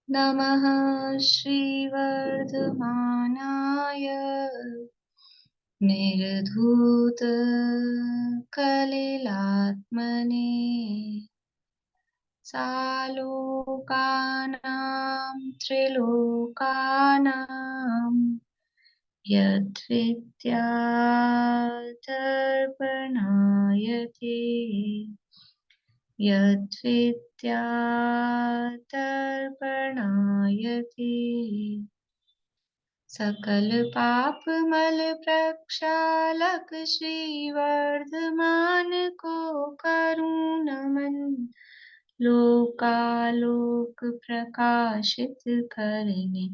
नमः श्रीवर्धमानाय निर्धूतकलिलात्मने सालोकानां त्रिलोकानां यद्विद्यादर्पणायते यद्विद्यादर्पणायते सकल पाप मल प्रक्षालक श्रीवर्धमान को करूं नमन लोकालोक प्रकाशित करने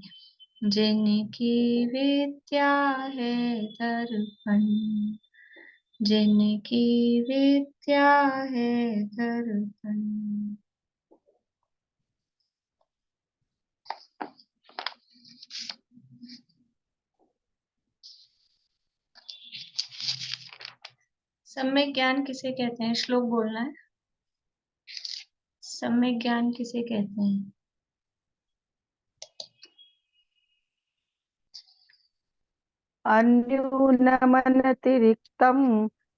जिनकी विद्या है दर्पण जिनकी विद्या है दर्पण। सम्यक ज्ञान किसे कहते हैं? श्लोक बोलना है। सम्यक ज्ञान किसे कहते हैं? अन्यूनमनतिरिक्तं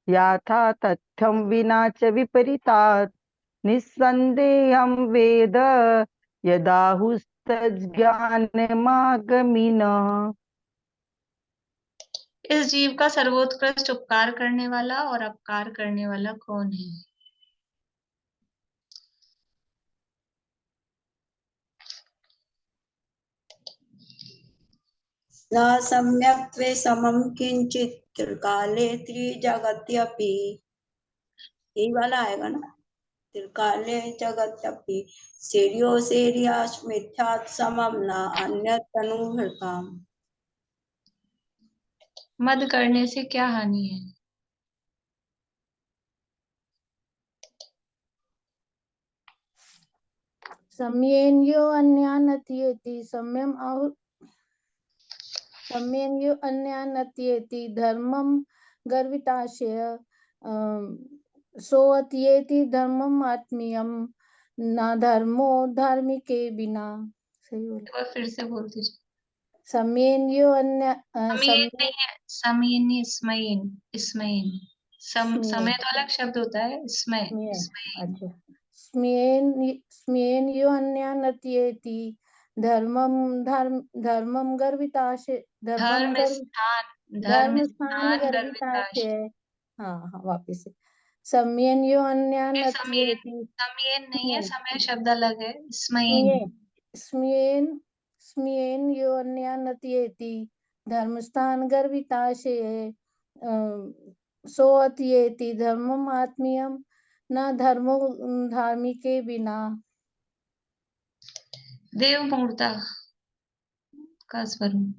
याथा तथ्यं विना च विपरीतात् निस्सन्देहं वेद यदाहुस्तज्ज्ञानमागमिनः। इस जीव का सर्वोत्कृष्ट उपकार करने वाला और अपकार करने वाला कौन है? न सम्यक्त्वे समं किंचित त्रिकाले त्रिजगत्यपि। यही वाला आएगा ना, त्रिकाले जगत्यपि सीरियो सीरियास मिथ्यात् समम न अन्यत् तनुभृताम्। मद करने से क्या हानि है? सम्येन्यो अन्यानत्येति सम्येन्यो अन्यानत्येति धर्मं गर्विताशय सोअत्येति धर्मम आत्मीयम न धर्मो धार्मिके बिना। सही बोला? एक बार फिर से बोल दीजिए। सम्येन्यो अन्य समीन नहीं है, समीन नहीं, स्मयीन। स्मयीन समय तो अलग शब्द होता है। स्मय अच्छा, स्मेन्यो अन्यानत्येति धर्मम गर्विताशे धर्म धर्मस्थान स्थान गर्विताशे। गर्विताश। हाँ वापिस से सम्येन्यो फिर समीन, अन्यानत्येति समीन नहीं है, समय शब्द अलग है। स्मयीन। स्मेन्यो अन्यानत्येति धर्मस्थान गर्विताशे सोअत्येति धर्मम आत्मीयम न धर्मो धार्मिके बिना। देव मूर्ता का स्वरूप।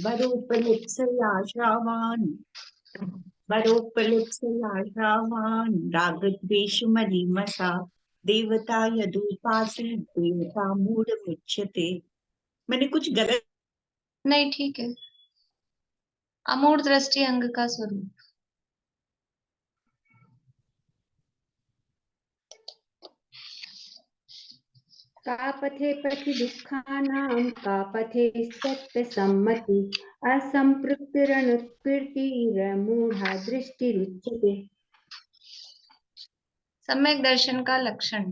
बरोपलिप्सयाश्रावान् रागद्वेषमलिमता देवता यदुपासी देवता मूढ़मुच्यते। मैंने कुछ गलत? नहीं, ठीक है। अमूढ़ दृष्टि अंग का स्वरूप। का पथे पथि दुःखानां का पथे सत्यसम्मति असंपृक्तिरनुत्कीर्तिरमूढ़ा दृष्टिरुच्यते। सम्यक दर्शन का लक्षण।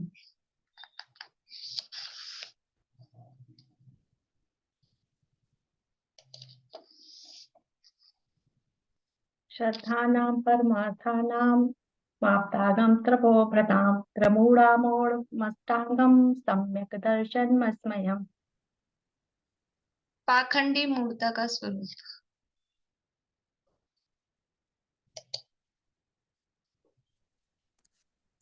श्रद्धानां परमार्थानां वाप्तागं त्रपोव्रतां त्रमूढामोढमष्टांगं सम्यक् दर्शनमस्मयम्। पाखंडी मूर्ता का स्वरूप।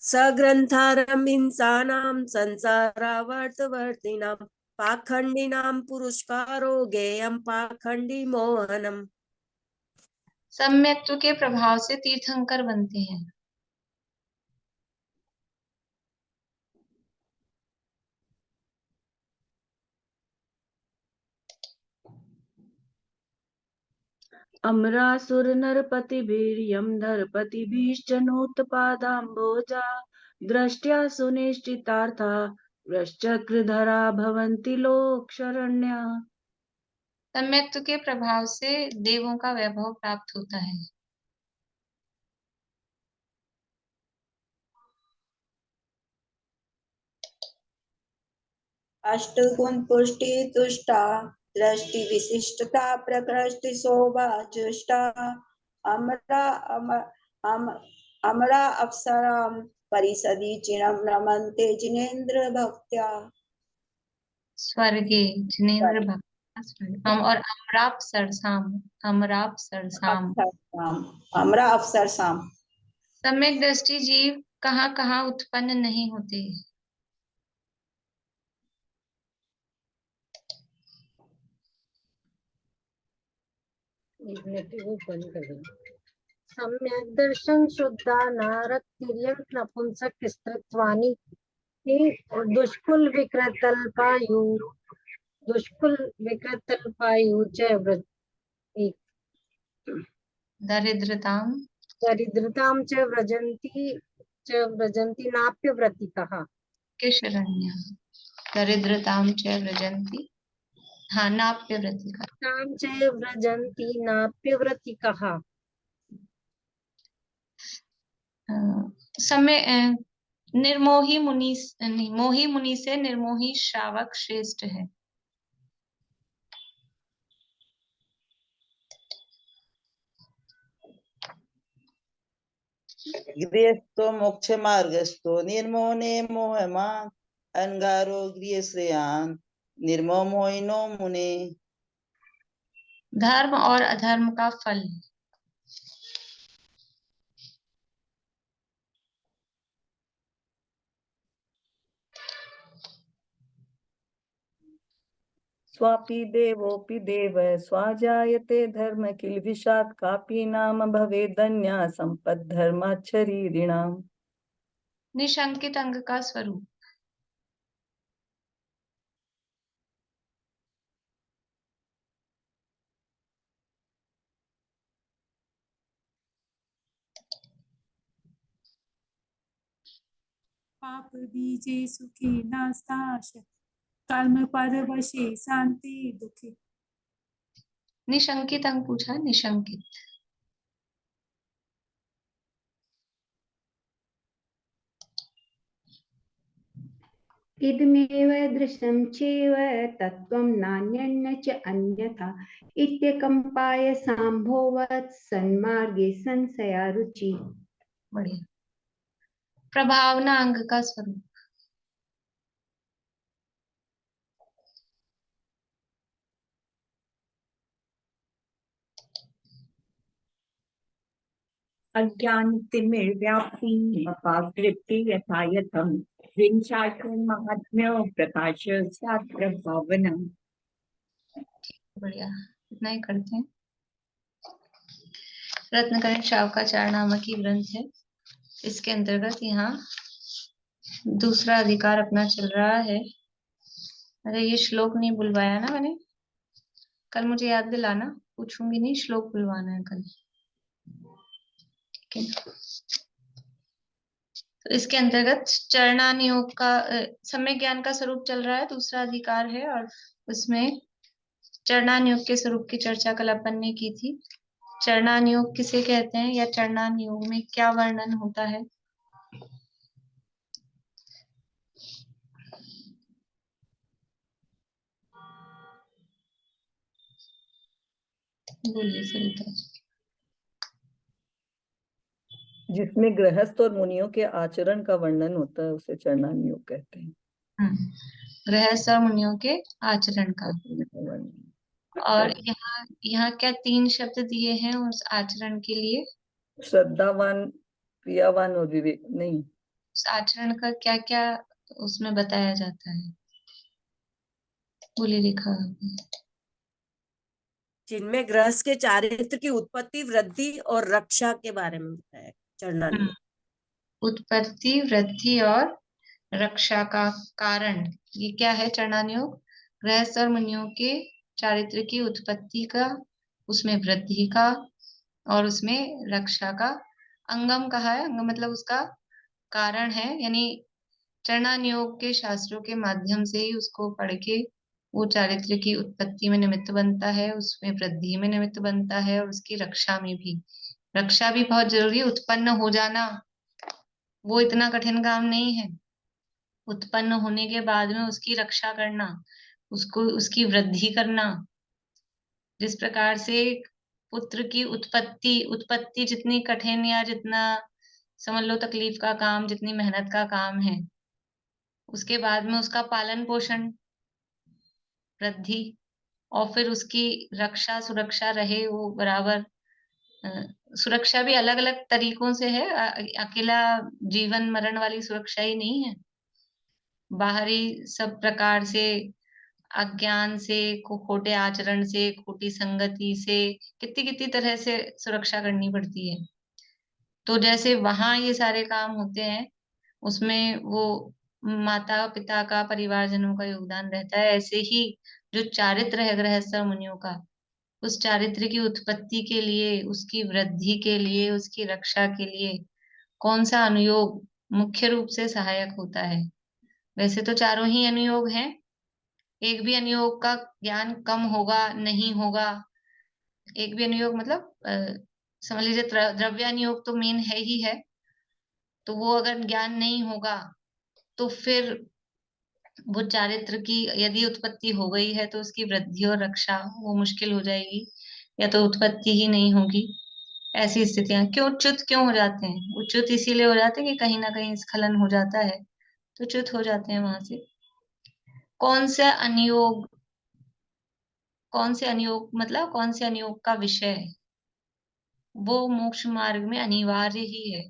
सग्रंथारं हिंसानां संसारावर्तवर्तिनां पाखंडिनां पुरुषकारो गेयं पाखंडी मोहनम्। सम्यक्त्व के प्रभाव से तीर्थंकर बनते हैं। अमरासुर नरपतिभिर्यम धरपतिभिश्च नोत्पादाम्भोजा दृष्ट्या सुनिश्चितार्था वृश्चक्रधरा भवन्ति लोक शरण्या। सम्यक्त्व के प्रभाव से देवों का वैभव प्राप्त होता है। अष्टगुण पुष्टि तुष्टा दृष्टि विशिष्टता प्रकृष्टि शोभा जुष्टा अमरा अमरा अप्सराम परिषदि चिणम रमन्ते जिनेन्द्र भक्त्या। स्वर्गे जिनेन्द्र भक्त हम और अमराप सरसाम, अमराप सरसाम। अमरा अप्सरसाम। सम्यक दृष्टि जीव कहाँ कहाँ उत्पन्न नहीं होते। सम्यक दर्शन शुद्धा नारतिर्यं नपुंसक स्त्रीत्वानि दुष्कुल विकृतल्पायु च दरिद्रताम च व्रजन्ति नाप्यव्रतिकः। के शरण्य दरिद्रताम च व्रजन्ति, हाँ नाप्यव्रतिका। तां च व्रजन्ति नाप्यव्रतिकः। समय निर्मोही मुनि नहीं, मोही मुनि से निर्मोही श्रावक श्रेष्ठ है। गृहस्थो मोक्ष मार्गस्थो निर्मोने मोहमान अंगारो गृह श्रेयान निर्मोहिनो मुने। धर्म और अधर्म का फल। स्वापि देवोऽपि देव स्वाजायते धर्म किल्बिषात् कापि नाम भवेदन्या सम्पद्धर्माच्छरीरिणाम्। निशंकित अंग का स्वरूप। पाप बीजे सुखी नास्ताश कर्म परवशे शांति दुखी। निशंकित अंग पूछा, निशंकित। इदमेव दृश्यं चैव तत्त्वं नान्यन्न च अन्यथा इत्यकम्पाय सांभोवत् सन्मार्गे संशया रुचि। बढ़िया। प्रभावना अंग का स्वरूप। अज्ञान तिमिर व्याप्ति अपाकृति यथायथम विंशाचन महात्म्य प्रकाश सात प्रभावना। बढ़िया, इतना ही करते हैं। रत्नकरण शावकाचार्य नामक ही ग्रंथ है। इसके अंतर्गत यहाँ दूसरा अधिकार अपना चल रहा है। अरे ये श्लोक नहीं बुलवाया ना मैंने, कल मुझे याद दिलाना, पूछूंगी नहीं, श्लोक बुलवाना है कल, ठीक है ना। तो इसके अंतर्गत चरणानुयोग का सम्यक ज्ञान का स्वरूप चल रहा है, दूसरा अधिकार है, और उसमें चरणानुयोग के स्वरूप की चर्चा कल अपन ने की थी। चरणानुयोग किसे कहते हैं या चरणानुयोग में क्या वर्णन होता है। बोलिए सरिता। जिसमें गृहस्थ और मुनियों के आचरण का वर्णन होता है उसे चरणानुयोग कहते हैं। गृहस्थ और मुनियों के आचरण का। और यहाँ क्या तीन शब्द दिए हैं उस आचरण के लिए? श्रद्धावान, क्रियावान और विवेक। नहीं, उस आचरण का क्या क्या उसमें बताया जाता है, बोलिए लिखा। जिनमें गृहस्थ के चारित्र की उत्पत्ति, वृद्धि और रक्षा के बारे में बताया चरणानुयोग। उत्पत्ति, वृद्धि और रक्षा का कारण, ये क्या है चरणानुयोग? गृहस्थ और मुनियों के चारित्र की उत्पत्ति का, उसमें वृद्धि का और उसमें रक्षा का। अंगम कहा है, अंग मतलब उसका कारण है, यानी चरणान योग के शास्त्रों के माध्यम से ही उसको पढ़ के वो चारित्र की उत्पत्ति में निमित्त बनता है, उसमें वृद्धि में निमित्त बनता है, और उसकी रक्षा में भी। रक्षा भी बहुत जरूरी है। उत्पन्न हो जाना वो इतना कठिन काम नहीं है। उत्पन्न होने के बाद में उसकी रक्षा करना, उसको उसकी वृद्धि करना, जिस प्रकार से पुत्र की उत्पत्ति उत्पत्ति जितनी कठिन या जितना समझ लो तकलीफ का काम, जितनी मेहनत का काम है, उसके बाद में उसका पालन पोषण, वृद्धि, और फिर उसकी रक्षा सुरक्षा रहे वो बराबर। अ, सुरक्षा भी अलग अलग तरीकों से है, अकेला जीवन मरण वाली सुरक्षा ही नहीं है। बाहरी सब प्रकार से, अज्ञान से, खोटे आचरण से, खोटी संगति से, कितनी कितनी तरह से सुरक्षा करनी पड़ती है। तो जैसे वहां ये सारे काम होते हैं, उसमें वो माता पिता का, परिवारजनों का योगदान रहता है। ऐसे ही जो चारित्र है गृहस्थ और मुनियों का, उस चारित्र की उत्पत्ति के लिए, उसकी वृद्धि के लिए, उसकी रक्षा के लिए कौन सा अनुयोग मुख्य रूप से सहायक होता है? वैसे तो चारों ही अनुयोग हैं, एक भी अनुयोग का ज्ञान कम होगा नहीं होगा। एक भी अनुयोग मतलब समझ लीजिए द्रव्यानुयोग तो मेन है ही है, तो वो अगर ज्ञान नहीं होगा तो फिर वो चारित्र की यदि उत्पत्ति हो गई है तो उसकी वृद्धि और रक्षा वो मुश्किल हो जाएगी, या तो उत्पत्ति ही नहीं होगी। ऐसी स्थितियां क्यों च्युत क्यों हो जाते हैं? वो च्युत इसीलिए हो जाते हैं कि कहीं ना कहीं स्खलन हो जाता है, तो च्युत हो जाते हैं वहां से। कौन सा अनुयोग, कौन से अनुयोग मतलब कौन से अनुयोग का विषय, वो मोक्ष मार्ग में अनिवार्य ही है।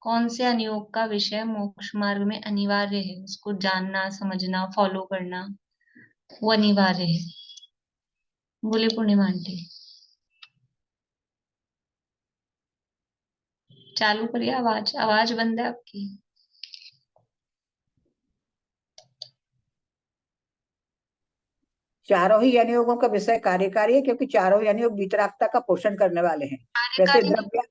कौन से अनुयोग का विषय मोक्ष मार्ग में अनिवार्य है, उसको जानना, समझना, फॉलो करना, वो अनिवार्य है। बोले पूर्णिमा आंटी। चालू करिए आवाज, आवाज बंद है आपकी। चारों ही अनुयोगों का विषय कार्यकारी है, क्योंकि चारों ही अनुयोग वितरागता का पोषण करने वाले हैं। जैसे कार्यकारी नहीं, मैं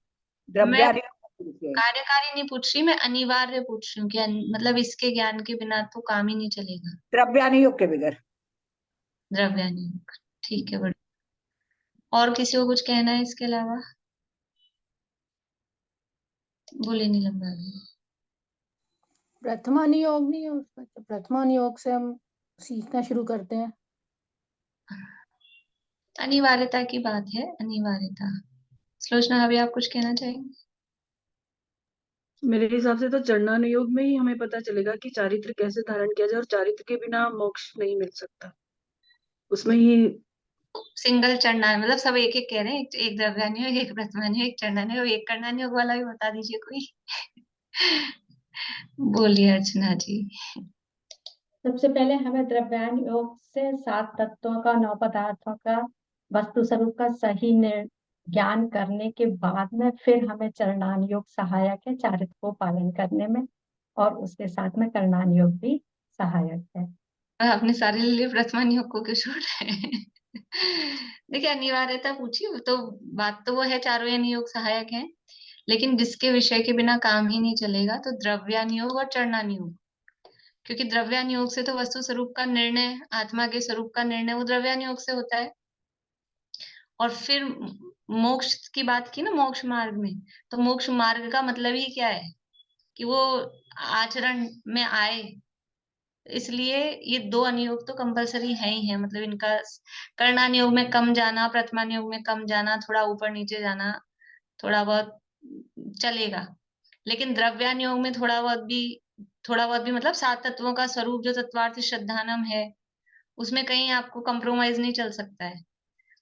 द्रव्यानुयोग कार्यकारी नहीं पूछ रही, मैं अनिवार्य पूछ रही हूँ कि मतलब इसके ज्ञान के बिना तो काम ही नहीं चलेगा। द्रव्यानुयोग के बगैर। द्रव्यानुयोग, ठीक है, बढ़िया। और किसी को कुछ कहना है इसके अलावा? बोले नीलम भाभी। प्रथमानुयोग नहीं है उसका? तो प्रथमानुयोग से हम सीखना शुरू करते हैं। अनिवार्यता की बात है, अनिवार्यता। सुलोचना भाभी आप कुछ कहना चाहेंगे? मेरे हिसाब से तो चरणानुयोग में ही हमें पता चलेगा कि चारित्र कैसे धारण किया जाए, और चारित्र के बिना मोक्ष नहीं मिल सकता। उसमें ही सिंगल चरणानुयोग मतलब सब एक एक कह रहे हैं, एक द्रव्यानुयोग, एक प्रथमानुयोग, एक चरणानुयोग, एक कर्णानुयोग वाला भी बता दीजिए कोई। बोलिए अर्चना जी। सबसे पहले हमें द्रव्यानुयोग से 7 तत्वों का, 9 पदार्थों का, वस्तु स्वरूप का सही ज्ञान करने के बाद में फिर हमें चरणानुयोग सहायक है चारित्र को पालन करने में, और उसके साथ में कर्णानुयोग भी सहायक है। आपने सारे ले लिए, प्रथमानुयोग को क्यों छोड़ रहे हैं? देखिए अनिवार्यता पूछी तो बात तो वो है, चारों अनुयोग सहायक हैं, लेकिन जिसके विषय के बिना काम ही नहीं चलेगा तो द्रव्यानुयोग और चरणानुयोग। क्योंकि द्रव्यानुयोग से तो वस्तु स्वरूप का निर्णय, आत्मा के स्वरूप का निर्णय वो द्रव्यानुयोग से होता है। और फिर मोक्ष की बात की ना, मोक्ष मार्ग में, तो मोक्ष मार्ग का मतलब ही क्या है कि वो आचरण में आए। इसलिए ये दो अनुयोग तो कंपलसरी है ही है, मतलब इनका कर्णानुयोग में कम जाना, प्रथमानुयोग में कम जाना, थोड़ा ऊपर नीचे जाना थोड़ा बहुत चलेगा, लेकिन द्रव्यानुयोग में थोड़ा बहुत भी मतलब 7 तत्वों का स्वरूप जो तत्वार्थ श्रद्धानम है, उसमें कहीं आपको कंप्रोमाइज नहीं चल सकता है,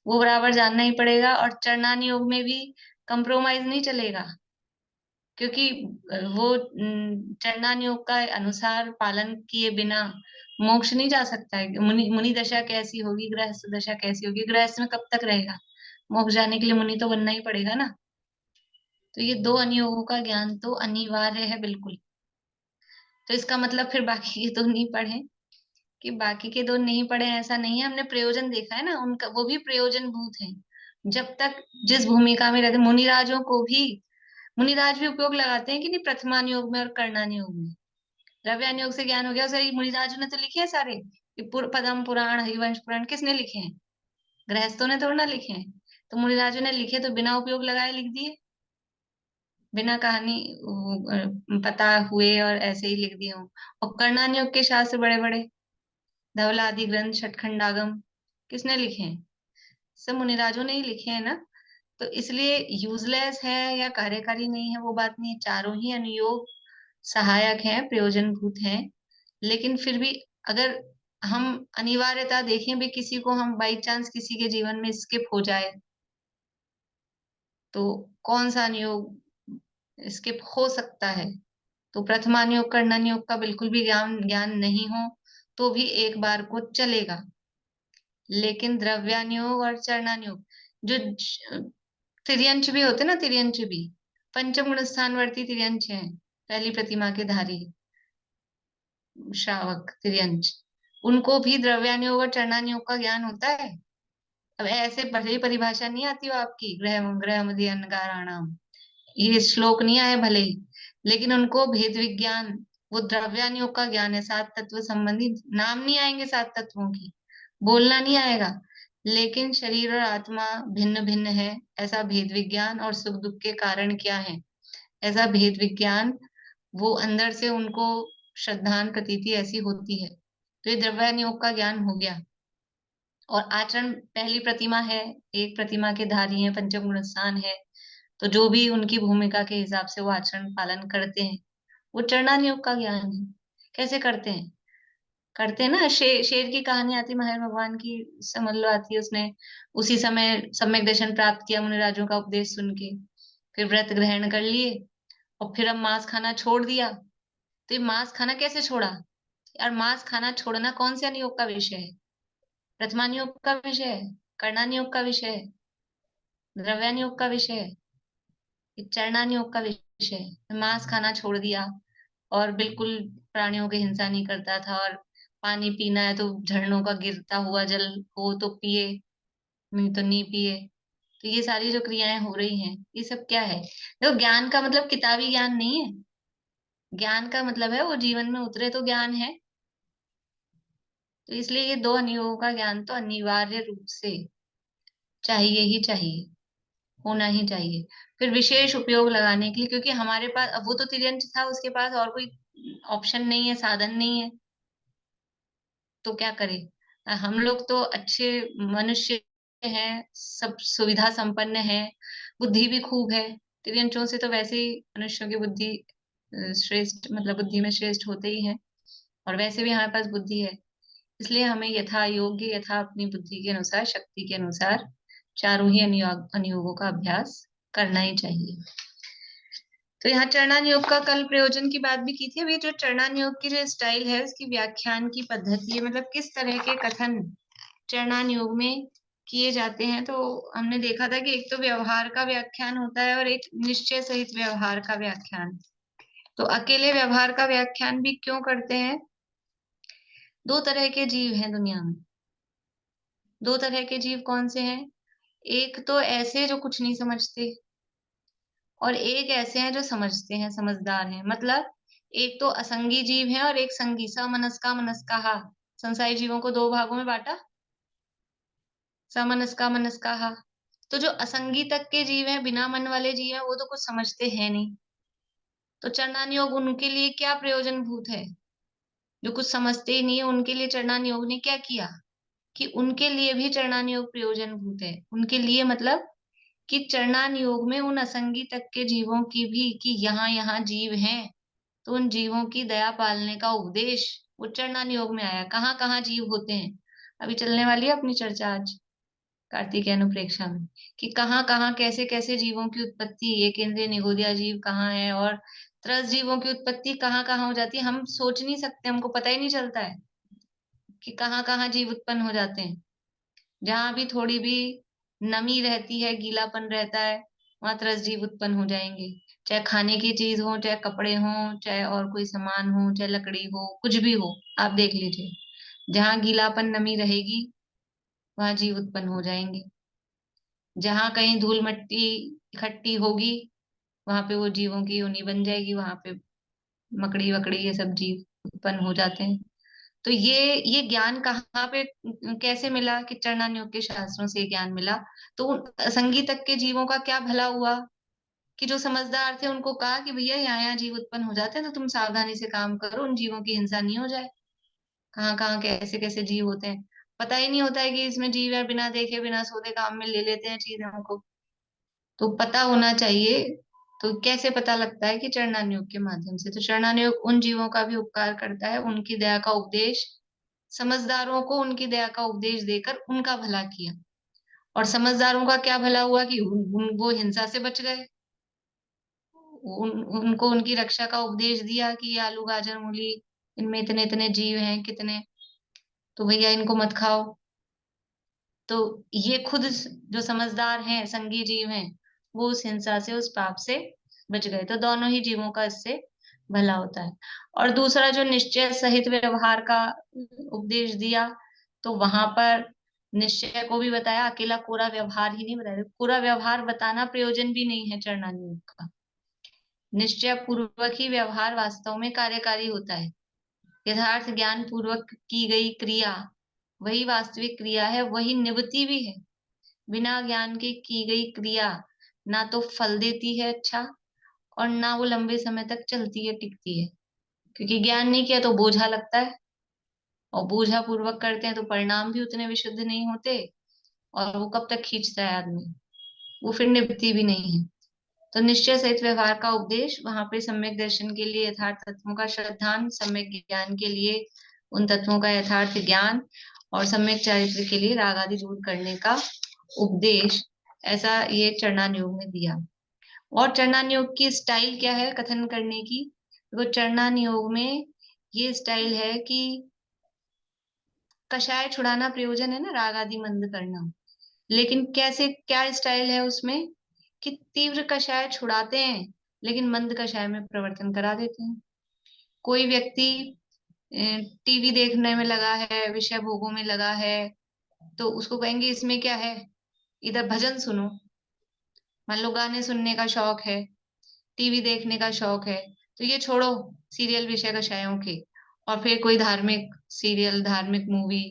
वो बराबर जानना ही पड़ेगा। और चरणानुयोग में भी कंप्रोमाइज नहीं चलेगा, क्योंकि वो चरणानुयोग का अनुसार पालन किए बिना मोक्ष नहीं जा सकता है। मुनि दशा कैसी होगी, गृहस्थ दशा कैसी होगी, गृहस्थ में कब तक रहेगा, मोक्ष जाने के लिए मुनि तो बनना ही पड़ेगा ना। तो ये दो अनुयोगों का ज्ञान तो अनिवार्य है बिल्कुल। तो इसका मतलब फिर बाकी के दो नहीं पढ़े कि बाकी के दो नहीं पढ़े ऐसा नहीं है, हमने प्रयोजन देखा है ना उनका, वो भी प्रयोजन भूत है। जब तक जिस भूमिका में रहते, मुनिराजों को भी मुनिराज भी उपयोग लगाते हैं कि नहीं, प्रथमान योग में और कर्णान योग में। द्रव्यान योग से ज्ञान हो गया, सर मुनिराजों ने तो लिखे हैं सारे, पद्म पुराण, हरिवंश पुराण किसने लिखे हैं? गृहस्थों ने थोड़ा ना लिखे हैं। तो मुनिराजों ने लिखे तो बिना उपयोग लगाए लिख दिए, बिना कहानी पता हुए और ऐसे ही लिख दिए हों। और कर्णान योग के शास्त्र बड़े बड़े धवला आदि ग्रंथ, षटखंडागम किसने लिखे हैं? सब मुनिराजों ने ही लिखे हैं ना। तो इसलिए यूजलेस है या कार्यकारी नहीं है वो बात नहीं है, चारों ही अनुयोग सहायक हैं, प्रयोजनभूत हैं। लेकिन फिर भी अगर हम अनिवार्यता देखें भी, किसी को हम बाई चांस किसी के जीवन में स्किप हो जाए तो कौन सा अनुयोग स्किप हो सकता है? तो प्रथमान योग कर्णन योग का बिल्कुल भी ज्ञान नहीं हो तो भी एक बार को चलेगा। लेकिन द्रव्यान योग और चरणान योग जो तिर्यंच भी होते ना, तिर्यंच भी पंचम गुण स्थानवर्ती तिर्यंच है, पहली प्रतिमा के धारी श्रावक तिर्यंच, उनको भी द्रव्यान योग और चरणान योग का ज्ञान होता है। अब ऐसे भले ही परिभाषा नहीं आती हो आपकी, ग्रह मध्य अनगाराणाम, ये श्लोक नहीं आए भले ही, लेकिन उनको भेद विज्ञान, वो द्रव्यान योग का ज्ञान है, सात तत्व संबंधी नाम नहीं आएंगे, सात तत्वों की बोलना नहीं आएगा, लेकिन शरीर और आत्मा भिन्न भिन्न है ऐसा भेद विज्ञान, और सुख दुख के कारण क्या है ऐसा भेद विज्ञान, वो अंदर से उनको श्रद्धान प्रतीति ऐसी होती है। तो ये द्रव्यान योग का ज्ञान हो गया। और आचरण, पहली प्रतिमा है, एक प्रतिमा के धारी है, पंचम गुण स्थान है, तो जो भी उनकी भूमिका के हिसाब से वो आचरण पालन करते हैं, वो चरणान योग का ज्ञान है। कैसे करते हैं? करते हैं ना, शेर की कहानी आती महावीर भगवान की, समझ लो आती है, उसने उसी समय सम्यक दर्शन प्राप्त किया मुनिराजों का उपदेश सुन के, फिर व्रत ग्रहण कर लिए और फिर अब मांस खाना छोड़ दिया। तो ये मांस खाना कैसे छोड़ा यार? मांस खाना छोड़ना कौन से अनुयोग का विषय है? प्रथमान योग का विषय है, कर्णान योग का विषय है, द्रव्यान योग का विषय है, चरणान योग का विषय है। मांस खाना छोड़ दिया और बिल्कुल प्राणियों की हिंसा नहीं करता था, और पानी पीना है तो झरनों का गिरता हुआ जल हो तो पिए, नहीं तो नहीं पिए। तो ये सारी जो क्रियाएं हो रही हैं, ये सब क्या है? देखो, ज्ञान का मतलब किताबी ज्ञान नहीं है, ज्ञान का मतलब है वो जीवन में उतरे तो ज्ञान है। तो इसलिए ये दो अनुयोगों का ज्ञान तो अनिवार्य रूप से चाहिए ही चाहिए, होना ही चाहिए। फिर विशेष उपयोग लगाने के लिए, क्योंकि हमारे पास, अब वो तो तिर्यंच था, उसके पास और कोई ऑप्शन नहीं है, साधन नहीं है, तो क्या करे? हम लोग तो अच्छे मनुष्य हैं, सब सुविधा संपन्न है, बुद्धि भी खूब है। तिर्यंचों से तो वैसे ही मनुष्यों की बुद्धि श्रेष्ठ, मतलब बुद्धि में श्रेष्ठ होते ही है, और वैसे भी हमारे पास बुद्धि है। इसलिए हमें यथा योग्य, यथा अपनी बुद्धि के अनुसार, शक्ति के अनुसार चारों ही अनुयोगों का अभ्यास करना ही चाहिए। तो यहाँ चरणान योग का कल प्रयोजन की बात भी की थी। अभी जो चरणान योग की जो स्टाइल है, उसकी व्याख्यान की पद्धति है, मतलब किस तरह के कथन चरणान योग में किए जाते हैं। तो हमने देखा था कि एक तो व्यवहार का व्याख्यान होता है और एक निश्चय सहित व्यवहार का व्याख्यान। तो अकेले व्यवहार का व्याख्यान भी क्यों करते हैं? दो तरह के जीव हैं दुनिया में। दो तरह के जीव कौन से हैं? एक तो ऐसे जो कुछ नहीं समझते, और एक ऐसे हैं जो समझते हैं, समझदार हैं। मतलब एक तो असंगी जीव है और एक संगी, समनस्का मनस्काहा। संसारी जीवों को दो भागों में बांटा, समनस्का मनस्काहा। तो जो असंगी तक के जीव हैं, बिना मन वाले जीव हैं, वो तो कुछ समझते हैं नहीं। तो चरणान योग उनके लिए क्या प्रयोजन भूत है? जो कुछ समझते ही नहीं है, उनके लिए चरणान योग ने क्या किया कि उनके लिए भी चरणान योग प्रयोजन भूत है। उनके लिए मतलब कि चरणान योग में उन असंगी तक के जीवों की भी, कि यहाँ यहाँ जीव हैं, तो उन जीवों की दया पालने का उपदेश वो चरणान योग में आया। कहाँ कहाँ जीव होते हैं, अभी चलने वाली है अपनी चर्चा आज कार्तिक अनुप्रेक्षा में, कि कहाँ कहाँ कैसे कैसे जीवों की उत्पत्ति, एक इंद्रिय निगोदिया जीव कहाँ है, और त्रस जीवों की उत्पत्ति कहाँ कहाँ हो जाती है। हम सोच नहीं सकते, हमको पता ही नहीं चलता है कि कहाँ कहाँ जीव उत्पन्न हो जाते हैं। जहां भी थोड़ी भी नमी रहती है, गीलापन रहता है, वहां त्रस जीव उत्पन्न हो जाएंगे। चाहे खाने की चीज हो, चाहे कपड़े हो, चाहे और कोई सामान हो, चाहे लकड़ी हो, कुछ भी हो, आप देख लीजिए, जहां गीलापन नमी रहेगी वहां जीव उत्पन्न हो जाएंगे। जहां कहीं धूल मिट्टी इकट्ठी होगी वहां पे वो जीवों की योनि बन जाएगी, वहां पे मकड़ी वकड़ी ये सब जीव उत्पन्न हो जाते हैं। तो ये ज्ञान कहाँ पे कैसे मिला कि चरणान योग के शास्त्रों से ज्ञान मिला। तो असंगी तक के जीवों का क्या भला हुआ कि जो समझदार थे उनको कहा कि भैया यहाँ जीव उत्पन्न हो जाते हैं, तो तुम सावधानी से काम करो, उन जीवों की हिंसा नहीं हो जाए। कहाँ कहाँ कैसे कैसे जीव होते हैं, पता ही नहीं होता है कि इसमें जीव है, बिना देखे बिना सोचे काम में ले लेते हैं चीजों को। तो पता होना चाहिए। तो कैसे पता लगता है कि चरणान योग के माध्यम से। तो चरणान योग उन जीवों का भी उपकार करता है, उनकी दया का उपदेश, समझदारों को उनकी दया का उपदेश देकर उनका भला किया। और समझदारों का क्या भला हुआ कि वो हिंसा से बच गए। उनको उनकी रक्षा का उपदेश दिया कि ये आलू गाजर मूली इनमें इतने इतने जीव हैं कितने, तो भैया इनको मत खाओ। तो ये खुद जो समझदार हैं, संगी जीव हैं, वो उस हिंसा से उस पाप से बच गए। तो दोनों ही जीवों का इससे भला होता है। और दूसरा जो निश्चय सहित व्यवहार का उपदेश दिया, तो वहां पर निश्चय को भी बताया, अकेला कोरा व्यवहार ही नहीं बताया। कोरा व्यवहार बताना प्रयोजन भी नहीं है चरणान योग का। निश्चय पूर्वक ही व्यवहार वास्तव में कार्यकारी होता है। यथार्थ ज्ञान पूर्वक की गई क्रिया वही वास्तविक क्रिया है, वही निवृत्ति भी है। बिना ज्ञान के की गई क्रिया ना तो फल देती है अच्छा, और ना वो लंबे समय तक चलती है टिकती है। क्योंकि ज्ञान नहीं किया तो बोझा लगता है, और बोझा पूर्वक करते हैं तो परिणाम भी उतने विशुद्ध नहीं होते, और वो कब तक खींचता है आदमी, वो फिर निवृत्ति भी नहीं है। तो निश्चय सहित व्यवहार का उपदेश वहां पे सम्यक दर्शन के लिए यथार्थ तत्वों का श्रद्धान, सम्यक ज्ञान के लिए उन तत्वों का यथार्थ ज्ञान, और सम्यक चारित्र के लिए राग आदि दूर करने का उपदेश, ऐसा ये चरणान योग में दिया। और चरणान योग की स्टाइल क्या है कथन करने की? वो चरणान योग में ये स्टाइल है कि कषाय छुड़ाना प्रयोजन है ना, राग आदि मंद करना। लेकिन कैसे, क्या स्टाइल है उसमें कि तीव्र कषाय छुड़ाते हैं लेकिन मंद कषाय में प्रवर्तन करा देते हैं। कोई व्यक्ति टीवी देखने में लगा है, विषय भोगों में लगा है, तो उसको कहेंगे इसमें क्या है, इधर भजन सुनो। मान लो गाने सुनने का शौक है, टीवी देखने का शौक है, तो ये छोड़ो सीरियल विषय कषायों के, और फिर कोई धार्मिक सीरियल, धार्मिक मूवी,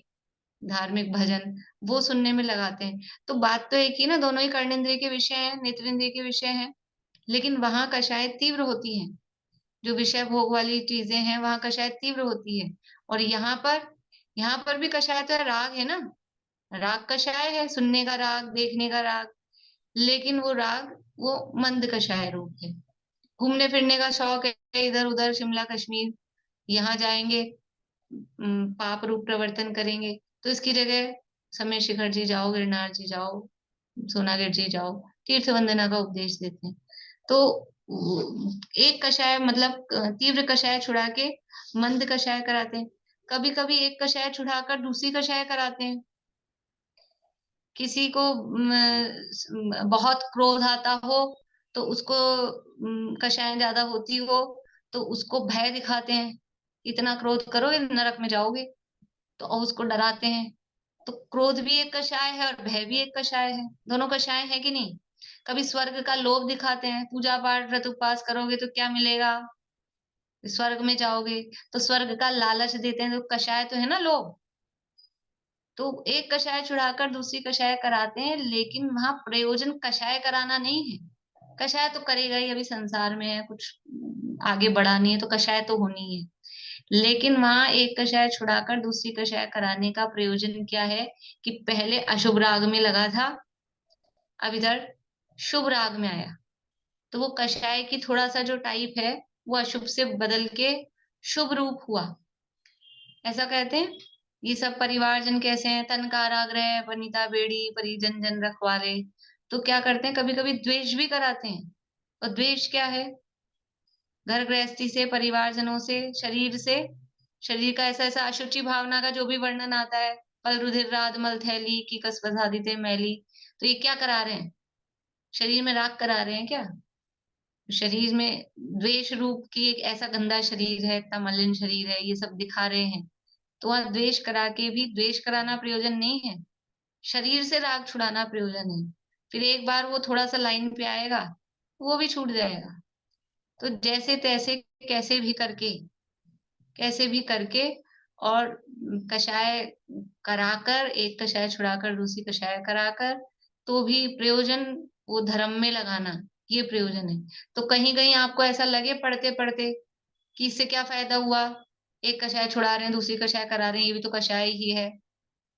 धार्मिक भजन वो सुनने में लगाते हैं। तो बात तो एक ही ना, दोनों ही कर्णेंद्रिय के विषय हैं, नेत्रेंद्रिय के विषय हैं, लेकिन वहां कषाय तीव्र होती है। जो विषय भोग वाली चीजें हैं वहां कषाय तीव्र होती है। और यहाँ पर भी कषाय तो है, राग है ना, राग कषाय है, सुनने का राग, देखने का राग, लेकिन वो राग वो मंद कषाय रूप है। घूमने फिरने का शौक है, इधर उधर शिमला कश्मीर, यहाँ जाएंगे, पाप रूप प्रवर्तन करेंगे, तो इसकी जगह समय शिखर जी जाओ, गिरनार जी जाओ, सोनागिर जी जाओ, तीर्थ वंदना का उपदेश देते हैं। तो एक कषाय मतलब तीव्र कषाय छुड़ा के मंद कषाय कराते हैं। कभी कभी एक कषाय छुड़ाकर दूसरी कषाय कराते हैं। किसी को बहुत क्रोध आता हो तो उसको कषाय ज्यादा होती हो तो उसको भय दिखाते हैं, इतना क्रोध करोगे नरक में जाओगे, तो उसको डराते हैं। तो क्रोध भी एक कषाय है और भय भी एक कषाय है, दोनों कषाय है कि नहीं। कभी स्वर्ग का लोभ दिखाते हैं, पूजा पाठ व्रत उपवास करोगे तो क्या मिलेगा, स्वर्ग में जाओगे, तो स्वर्ग का लालच देते हैं, तो कषाय तो है ना लोभ। तो एक कषाय छुड़ाकर दूसरी कषाय कराते हैं, लेकिन वहां प्रयोजन कषाय कराना नहीं है। कषाय तो करेगा ही, अभी संसार में है, कुछ आगे बढ़ानी है तो कषाय तो होनी है, लेकिन वहां एक कषाय छुड़ाकर दूसरी कषाय कराने का प्रयोजन क्या है कि पहले अशुभ राग में लगा था, अब इधर शुभ राग में आया, तो वो कषाय की थोड़ा सा जो टाइप है वो अशुभ से बदल के शुभ रूप हुआ, ऐसा कहते हैं। ये सब परिवारजन कैसे हैं, तन कारागृह वनिता बेड़ी परिजन जन रखवारे। तो क्या करते हैं, कभी कभी द्वेष भी कराते हैं। और द्वेष क्या है, घर गृहस्थी से, परिवारजनों से, शरीर से, शरीर का ऐसा ऐसा अशुचि भावना का जो भी वर्णन आता है, पल रुधिर राध मल थैली की कसवसादिते मैली, तो ये क्या करा रहे हैं, शरीर में राग करा रहे हैं क्या। शरीर में द्वेष रूप की एक ऐसा गंदा शरीर है, इतना मलिन शरीर है, ये सब दिखा रहे हैं। तो वहां द्वेष करा के भी, द्वेष कराना प्रयोजन नहीं है, शरीर से राग छुड़ाना प्रयोजन है। फिर एक बार वो थोड़ा सा लाइन पे आएगा, वो भी छूट जाएगा। तो जैसे तैसे कैसे भी करके और कषाय कराकर, एक कषाय छुड़ाकर दूसरी कषाय कराकर, तो भी प्रयोजन वो धर्म में लगाना, ये प्रयोजन है। तो कहीं कहीं आपको ऐसा लगे पढ़ते पढ़ते कि इससे क्या फायदा हुआ, एक कषाय छुड़ा रहे हैं दूसरी कषाय करा रहे हैं, ये भी तो कषाय ही है।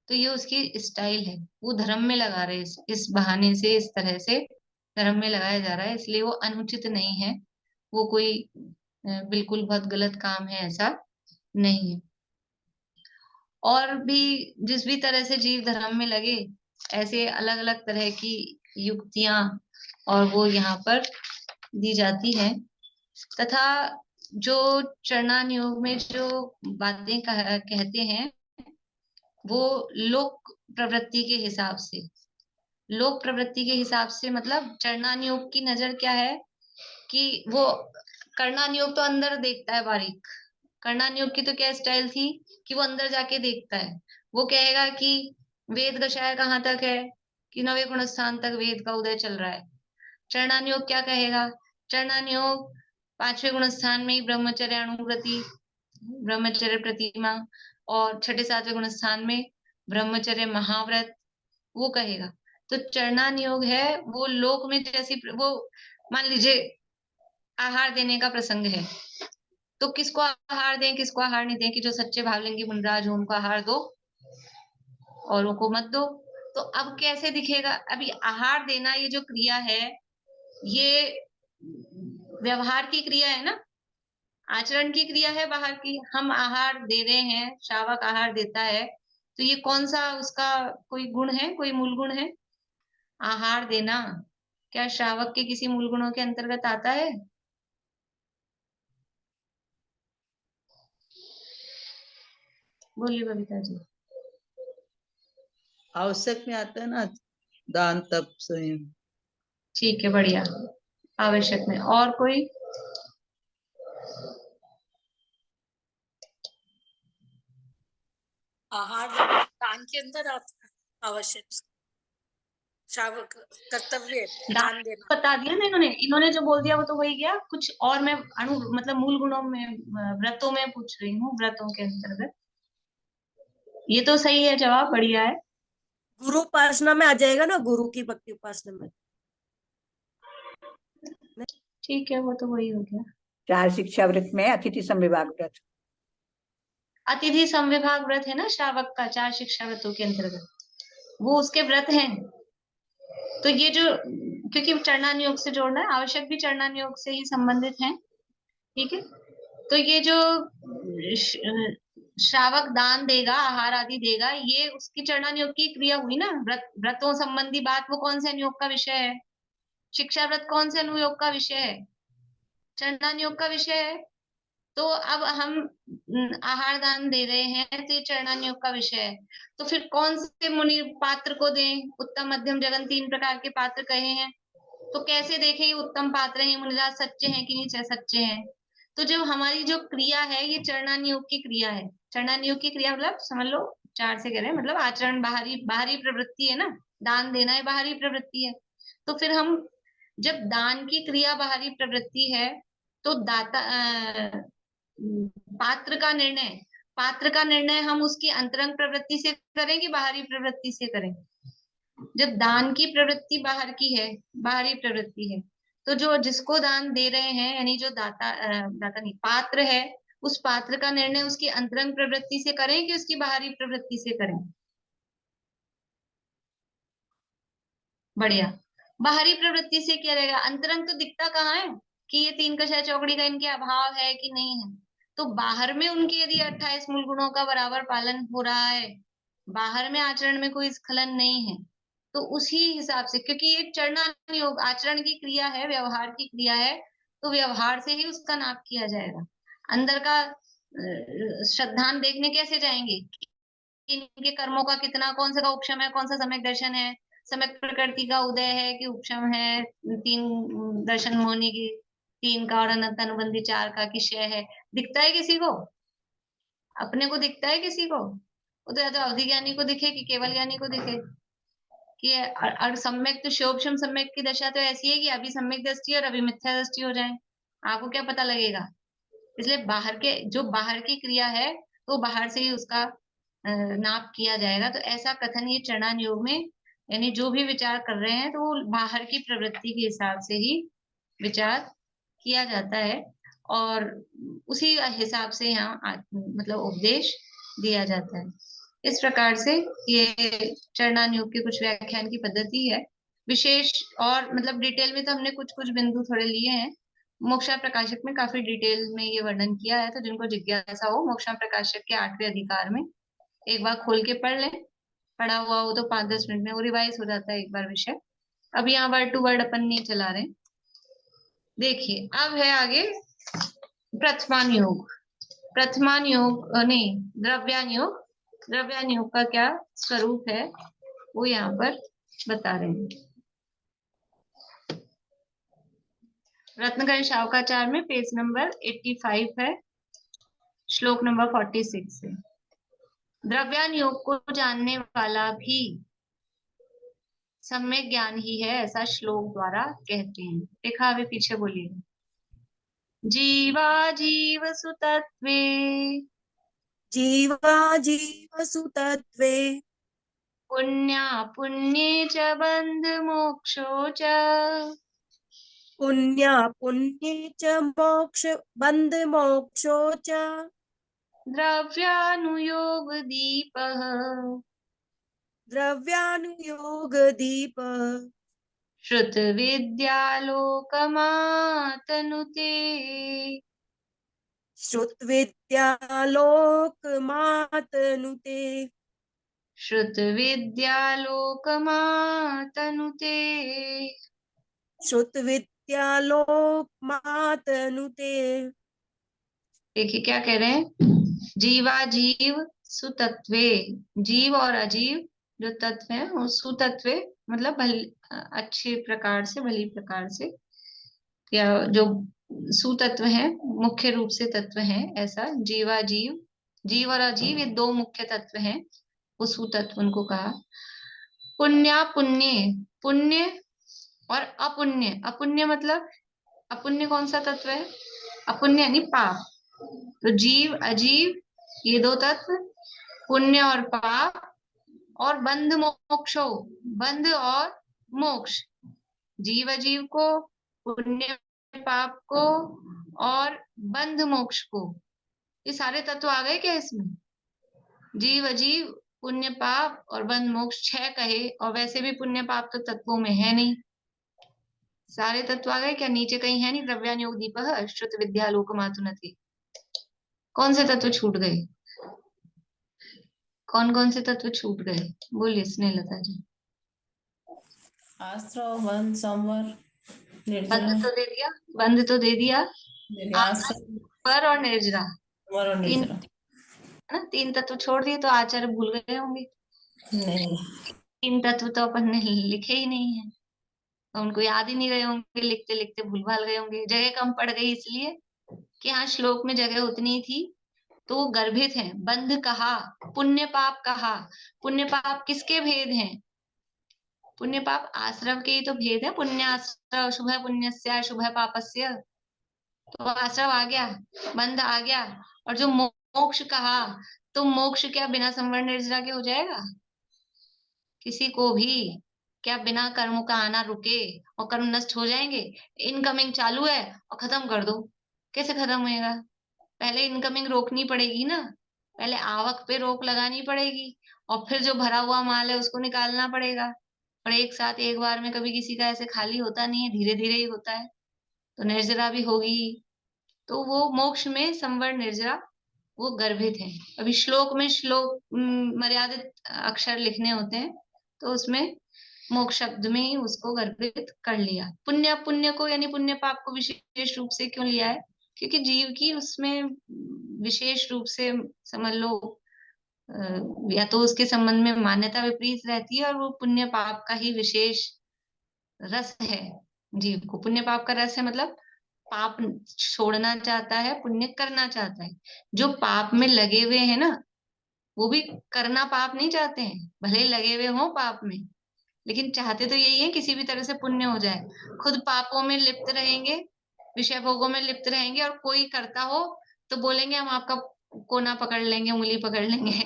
तो ये उसकी स्टाइल है, वो धर्म में लगा रहे हैं, इस बहाने से, इस तरह से धर्म में लगाया जा रहा है, इसलिए वो अनुचित नहीं है। वो कोई बिल्कुल बहुत गलत काम है, ऐसा नहीं है। और भी जिस भी तरह से जीव धर्म में लगे, ऐसे अलग अलग तरह की युक्तियां और वो यहाँ पर दी जाती है। तथा जो चरणान योग में जो बातें कहते हैं, वो लोक प्रवृत्ति के हिसाब से, लोक प्रवृत्ति के हिसाब से मतलब चरणान योग की नजर क्या है कि वो करणान योग तो अंदर देखता है बारीक। करणान योग की तो क्या स्टाइल थी कि वो अंदर जाके देखता है। वो कहेगा कि वेद कषाय कहाँ तक है, कि 9वें गुण स्थान तक वेद का उदय चल रहा है। चरणान योग क्या कहेगा, चरणान योग 5वें गुण स्थान में ही ब्रह्मचर्य अनुव्रति, ब्रह्मचर्य प्रतिमा, और 6ठे 7वें गुण स्थान में ब्रह्मचर्य महाव्रत, वो कहेगा। तो चरणान योग है वो लोक में जैसी, वो मान लीजिए आहार देने का प्रसंग है, तो किसको आहार दें किसको आहार नहीं दें, कि जो सच्चे भावलिंगी मुनिराज हो उनको आहार दो और उनको मत दो। तो अब कैसे दिखेगा, अभी आहार देना ये जो क्रिया है, ये व्यवहार की क्रिया है ना, आचरण की क्रिया है बाहर की। हम आहार दे रहे हैं, श्रावक आहार देता है, तो ये कौन सा उसका कोई गुण है, कोई मूल गुण है आहार देना? क्या श्रावक के किसी मूल गुणों के अंतर्गत आता है? बोलिए बबीता जी। आवश्यक में आता है ना, दान तप संयम। ठीक है, बढ़िया। आवश्यक में और कोई? आहार दान के अंदर आता है, आवश्यक श्रावक कर्तव्य दान देना। बता दिया ना इन्होंने जो बोल दिया वो तो वही गया। कुछ और मैं मतलब मूल गुणों में, व्रतों में पूछ रही हूँ, व्रतों के अंतर्गत। ये तो सही है, जवाब बढ़िया है। गुरु उपासना में आ जाएगा ना, गुरु की भक्ति उपासना में। ठीक है, वो तो वही हो गया। 4 शिक्षा व्रत में अतिथि समविभाग व्रत, अतिथि समविभाग व्रत है ना श्रावक का, 4 शिक्षा व्रतों के अंतर्गत, वो उसके व्रत हैं। तो ये जो, क्योंकि चरणान योग से जोड़ना है, आवश्यक भी चरणान योग से ही संबंधित है, ठीक है। तो ये जो श्रावक दान देगा, आहार आदि देगा, ये उसकी चरणान योग की क्रिया हुई ना। व्रतों संबंधी बात वो कौन से अनुयोग का विषय है? शिक्षा व्रत कौन से अनुयोग का विषय है? चरणान योग का विषय है। तो अब हम आहार दान दे रहे हैं, तो ये चरणान योग का विषय है। तो फिर कौन से मुनि पात्र को दें? उत्तम मध्यम जघन 3 प्रकार के पात्र कहे हैं। तो कैसे देखें ये उत्तम पात्र हैं, मुनिराज सच्चे हैं कि नहीं सच्चे हैं? तो जो हमारी जो क्रिया है, ये चरणान योग की क्रिया है। चरणान योग की क्रिया मतलब समझ लो 4 से कह रहे हैं, मतलब आचरण, बाहरी प्रवृत्ति है ना, दान देना है बाहरी प्रवृत्ति है। तो फिर हम जब दान की क्रिया बाहरी प्रवृत्ति है, तो पात्र का निर्णय हम उसकी अंतरंग प्रवृत्ति से करें कि बाहरी प्रवृत्ति से करें? जब दान की प्रवृत्ति बाहर की है, बाहरी प्रवृत्ति है, तो जो जिसको दान दे रहे हैं, यानी जो दाता नहीं, पात्र है, उस पात्र का निर्णय उसकी अंतरंग प्रवृत्ति से करें कि उसकी बाहरी प्रवृत्ति से करें? बढ़िया। बाहरी प्रवृत्ति से क्या रहेगा? अंतरंग तो दिखता कहाँ है कि ये 3 कषाय चौकड़ी का इनके अभाव है कि नहीं है। तो बाहर में उनके यदि 28 मूल गुणों का बराबर पालन हो रहा है, बाहर में आचरण में कोई स्खलन नहीं है, तो उसी हिसाब से, क्योंकि ये चरणान योग आचरण की क्रिया है, व्यवहार की क्रिया है, तो व्यवहार से ही उसका नाप किया जाएगा। अंदर का श्रद्धान देखने कैसे जाएंगे? इनके कर्मों का कितना, कौन सा का उपशम है, कौन सा सम्यक दर्शन है, सम्यक प्रकृति का उदय है कि उपशम है, 3 दर्शन होने की, 3 का और अनंत अनुबंधी 4 का कि क्षय है? दिखता है किसी को? अपने को दिखता है किसी को? वो तो या तो अवधि ज्ञानी को दिखे कि केवल ज्ञानी को दिखे, कि और सम्यक तो शोभशम सम्यक की दशा तो ऐसी है कि अभी सम्यक दृष्टि और अभी मिथ्या दृष्टि हो जाए, आपको क्या पता लगेगा। इसलिए बाहर के जो बाहर की क्रिया है तो बाहर से ही उसका नाप किया जाएगा। तो ऐसा कथन ये चरणान योग में, यानी जो भी विचार कर रहे हैं तो वो बाहर की प्रवृत्ति के हिसाब से ही विचार किया जाता है और उसी हिसाब से यहाँ मतलब उपदेश दिया जाता है। इस प्रकार से ये चरणान योग की कुछ व्याख्यान की पद्धति है। विशेष और मतलब डिटेल में तो हमने कुछ कुछ बिंदु थोड़े लिए हैं, मोक्षा प्रकाशक में काफी डिटेल में ये वर्णन किया है। तो जिनको जिज्ञासा हो मोक्षा प्रकाशक के 8वें अधिकार में एक बार खोल के पढ़ लें, पढ़ा हुआ हो तो 5-10 मिनट में वो रिवाइज हो जाता है एक बार विषय। अब यहाँ वर्ड टू वर्ड अपन नहीं चला रहे। देखिए अब है आगे प्रथमान योग। प्रथमान योग नहीं, द्रव्यान योग। द्रव्यान योग का क्या स्वरूप है वो यहाँ पर बता रहे हैं। रत्नकरी शावकाचार में पेज नंबर 85 है, श्लोक नंबर 46 है। द्रव्यान योग को जानने वाला भी सम्यक ज्ञान ही है, ऐसा श्लोक द्वारा कहते हैं। देखा अभी पीछे बोलिए। जीवा जीव सुतत्वे, जीवा जीव सुतत्वे, पुण्या पुण्ये च बंध मोक्षो च, पुण्या पुण्ये च मोक्ष बंध मोक्षो च, द्रव्यानुयोग दीपः, द्रव्यानुयोग दीप, श्रुत विद्यालोकमातनुते, श्रुत विद्यालोकमातनुते, श्रुत विद्यालोकमातनुते। श्रुत विद्यालोकमातनुते। देखिए क्या कह रहे हैं, जीवा जीव सुतत्वे, जीव और अजीव जो तत्व है वो सुतत्वे मतलब अच्छे प्रकार से, भली प्रकार से, या जो सुतत्व है मुख्य रूप से तत्व है ऐसा। जीवा जीव, जीव और अजीव ये दो मुख्य तत्व हैं, वो सुतत्व उनको कहा। पुण्या पुण्य, पुण्य और अपुण्य। अपुण्य मतलब अपुण्य कौन सा तत्व है, अपुण्य यानी पाप। तो जीव अजीव ये दो तत्व, पुण्य और पाप, और बंध मोक्षो, बंध और मोक्ष। जीव अजीव को, पुण्य पाप को और बंध मोक्ष को, ये सारे तत्व आ गए क्या इसमें। जीव अजीव पुण्य पाप और बंध मोक्ष 6 कहे, और वैसे भी पुण्य पाप तो तत्वों में है नहीं, सारे तत्व आ गए क्या, नीचे कहीं है नहीं। द्रव्यान योग दीपः श्रुत विद्यालोकमातुनते। कौन से तत्व छूट गए, कौन कौन से तत्व छूट गए, बोलिए स्नेहलता जी। आश्रव, बंध, संवर, बंध तो दे दिया, बंध तो दे दिया, पर और निर्जरा, तीन है ना, 3 तत्व छोड़ दिए। तो आचार्य भूल गए होंगे, नहीं 3 तत्व तो अपन ने लिखे ही नहीं है, तो उनको याद ही नहीं रहे होंगे, लिखते लिखते भूल भाल गए होंगे। जगह कम पड़ गई इसलिए कि हाँ श्लोक में जगह उतनी थी, तो वो गर्भित है। बंध कहा, पुण्य पाप कहा। पुण्य पाप किसके भेद हैं, पुण्य पाप आश्रव के ही तो भेद है। पुण्याश्रव शुभ पुण्यस्य शुभ पापस्य, तो आश्रव आ गया, बंध आ गया। और जो मोक्ष कहा, तो मोक्ष क्या बिना संवर निर्जरा के हो जाएगा, किसी को भी क्या बिना कर्मों का आना रुके और कर्म नष्ट हो जाएंगे। इनकमिंग चालू है और खत्म कर दो, कैसे खत्म होएगा, पहले इनकमिंग रोकनी पड़ेगी ना, पहले आवक पे रोक लगानी पड़ेगी, और फिर जो भरा हुआ माल है उसको निकालना पड़ेगा। और एक साथ एक बार में कभी किसी का ऐसे खाली होता नहीं है, धीरे धीरे ही होता है, तो निर्जरा भी होगी। तो वो मोक्ष में संवर निर्जरा वो गर्भित है। अभी श्लोक में श्लोक मर्यादित अक्षर लिखने होते हैं, तो उसमें मोक्ष शब्द में ही उसको गर्भित कर लिया। पुण्य पुण्य को यानी पुण्य पाप को विशेष रूप से क्यों लिया है, क्योंकि जीव की उसमें विशेष रूप से समझ लो या तो उसके संबंध में मान्यता विपरीत रहती है, और वो पुण्य पाप का ही विशेष रस है जीव को। पुण्य पाप का रस है मतलब पाप छोड़ना चाहता है, पुण्य करना चाहता है। जो पाप में लगे हुए हैं ना, वो भी करना पाप नहीं चाहते हैं, भले लगे हुए हों पाप में, लेकिन चाहते तो यही है किसी भी तरह से पुण्य हो जाए। खुद पापों में लिप्त रहेंगे, विषय भोगों में लिप्त रहेंगे, और कोई करता हो तो बोलेंगे हम आपका कोना पकड़ लेंगे, उंगली पकड़ लेंगे।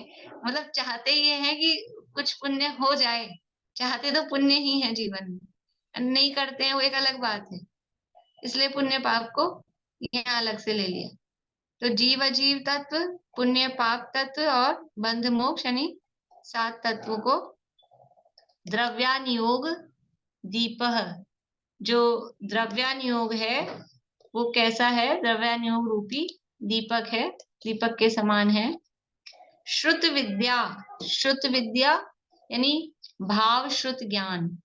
मतलब चाहते ये हैं कि कुछ पुण्य हो जाए, चाहते तो पुण्य ही है जीवन में, नहीं करते हैं वो एक अलग बात है। इसलिए पुण्य पाप को यहाँ अलग से ले लिया। तो जीव अजीव तत्व, पुण्य पाप तत्व और बंध मोक्ष यानी 7 तत्वों को द्रव्यानुयोग दीपः, जो द्रव्यानुयोग है वो कैसा है? द्रव्यानुयोग रूपी दीपक है, दीपक के समान है। श्रुत विद्या, श्रुत विद्या यानी भाव श्रुत ज्ञान।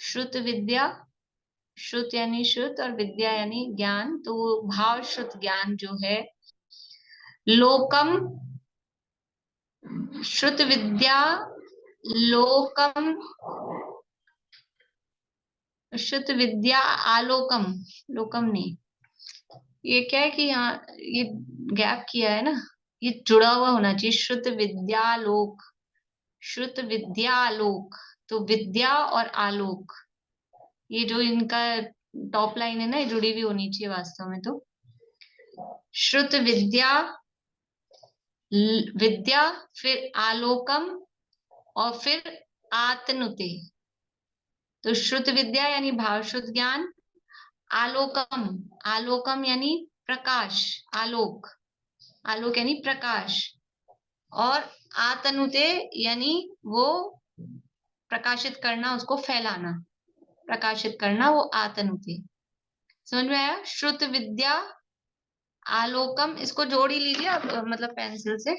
श्रुत विद्या, श्रुत यानी श्रुत और विद्या यानी ज्ञान, तो वो भाव श्रुत ज्ञान जो है। लोकम, श्रुत विद्या लोकम, श्रुत विद्या आलोकम, लोकम नहीं, ये क्या है कि यहाँ ये गैप किया है ना, ये जुड़ा हुआ होना चाहिए। श्रुत विद्यालोक, श्रुत विद्यालोक, तो विद्या और आलोक, ये जो इनका टॉप लाइन है ना, ये जुड़ी हुई होनी चाहिए वास्तव में। तो श्रुत विद्या, विद्या, फिर आलोकम और फिर आतनुते। तो श्रुत विद्या यानी भाव शुद्ध ज्ञान, आलोकम, आलोकम यानी प्रकाश, आलोक, आलोक यानी प्रकाश, और आतनुते यानी वो प्रकाशित करना, उसको फैलाना, प्रकाशित करना, वो आतनुते। समझ में आया? श्रुत विद्या आलोकम, इसको जोड़ ही लीजिए आप, मतलब पेंसिल से,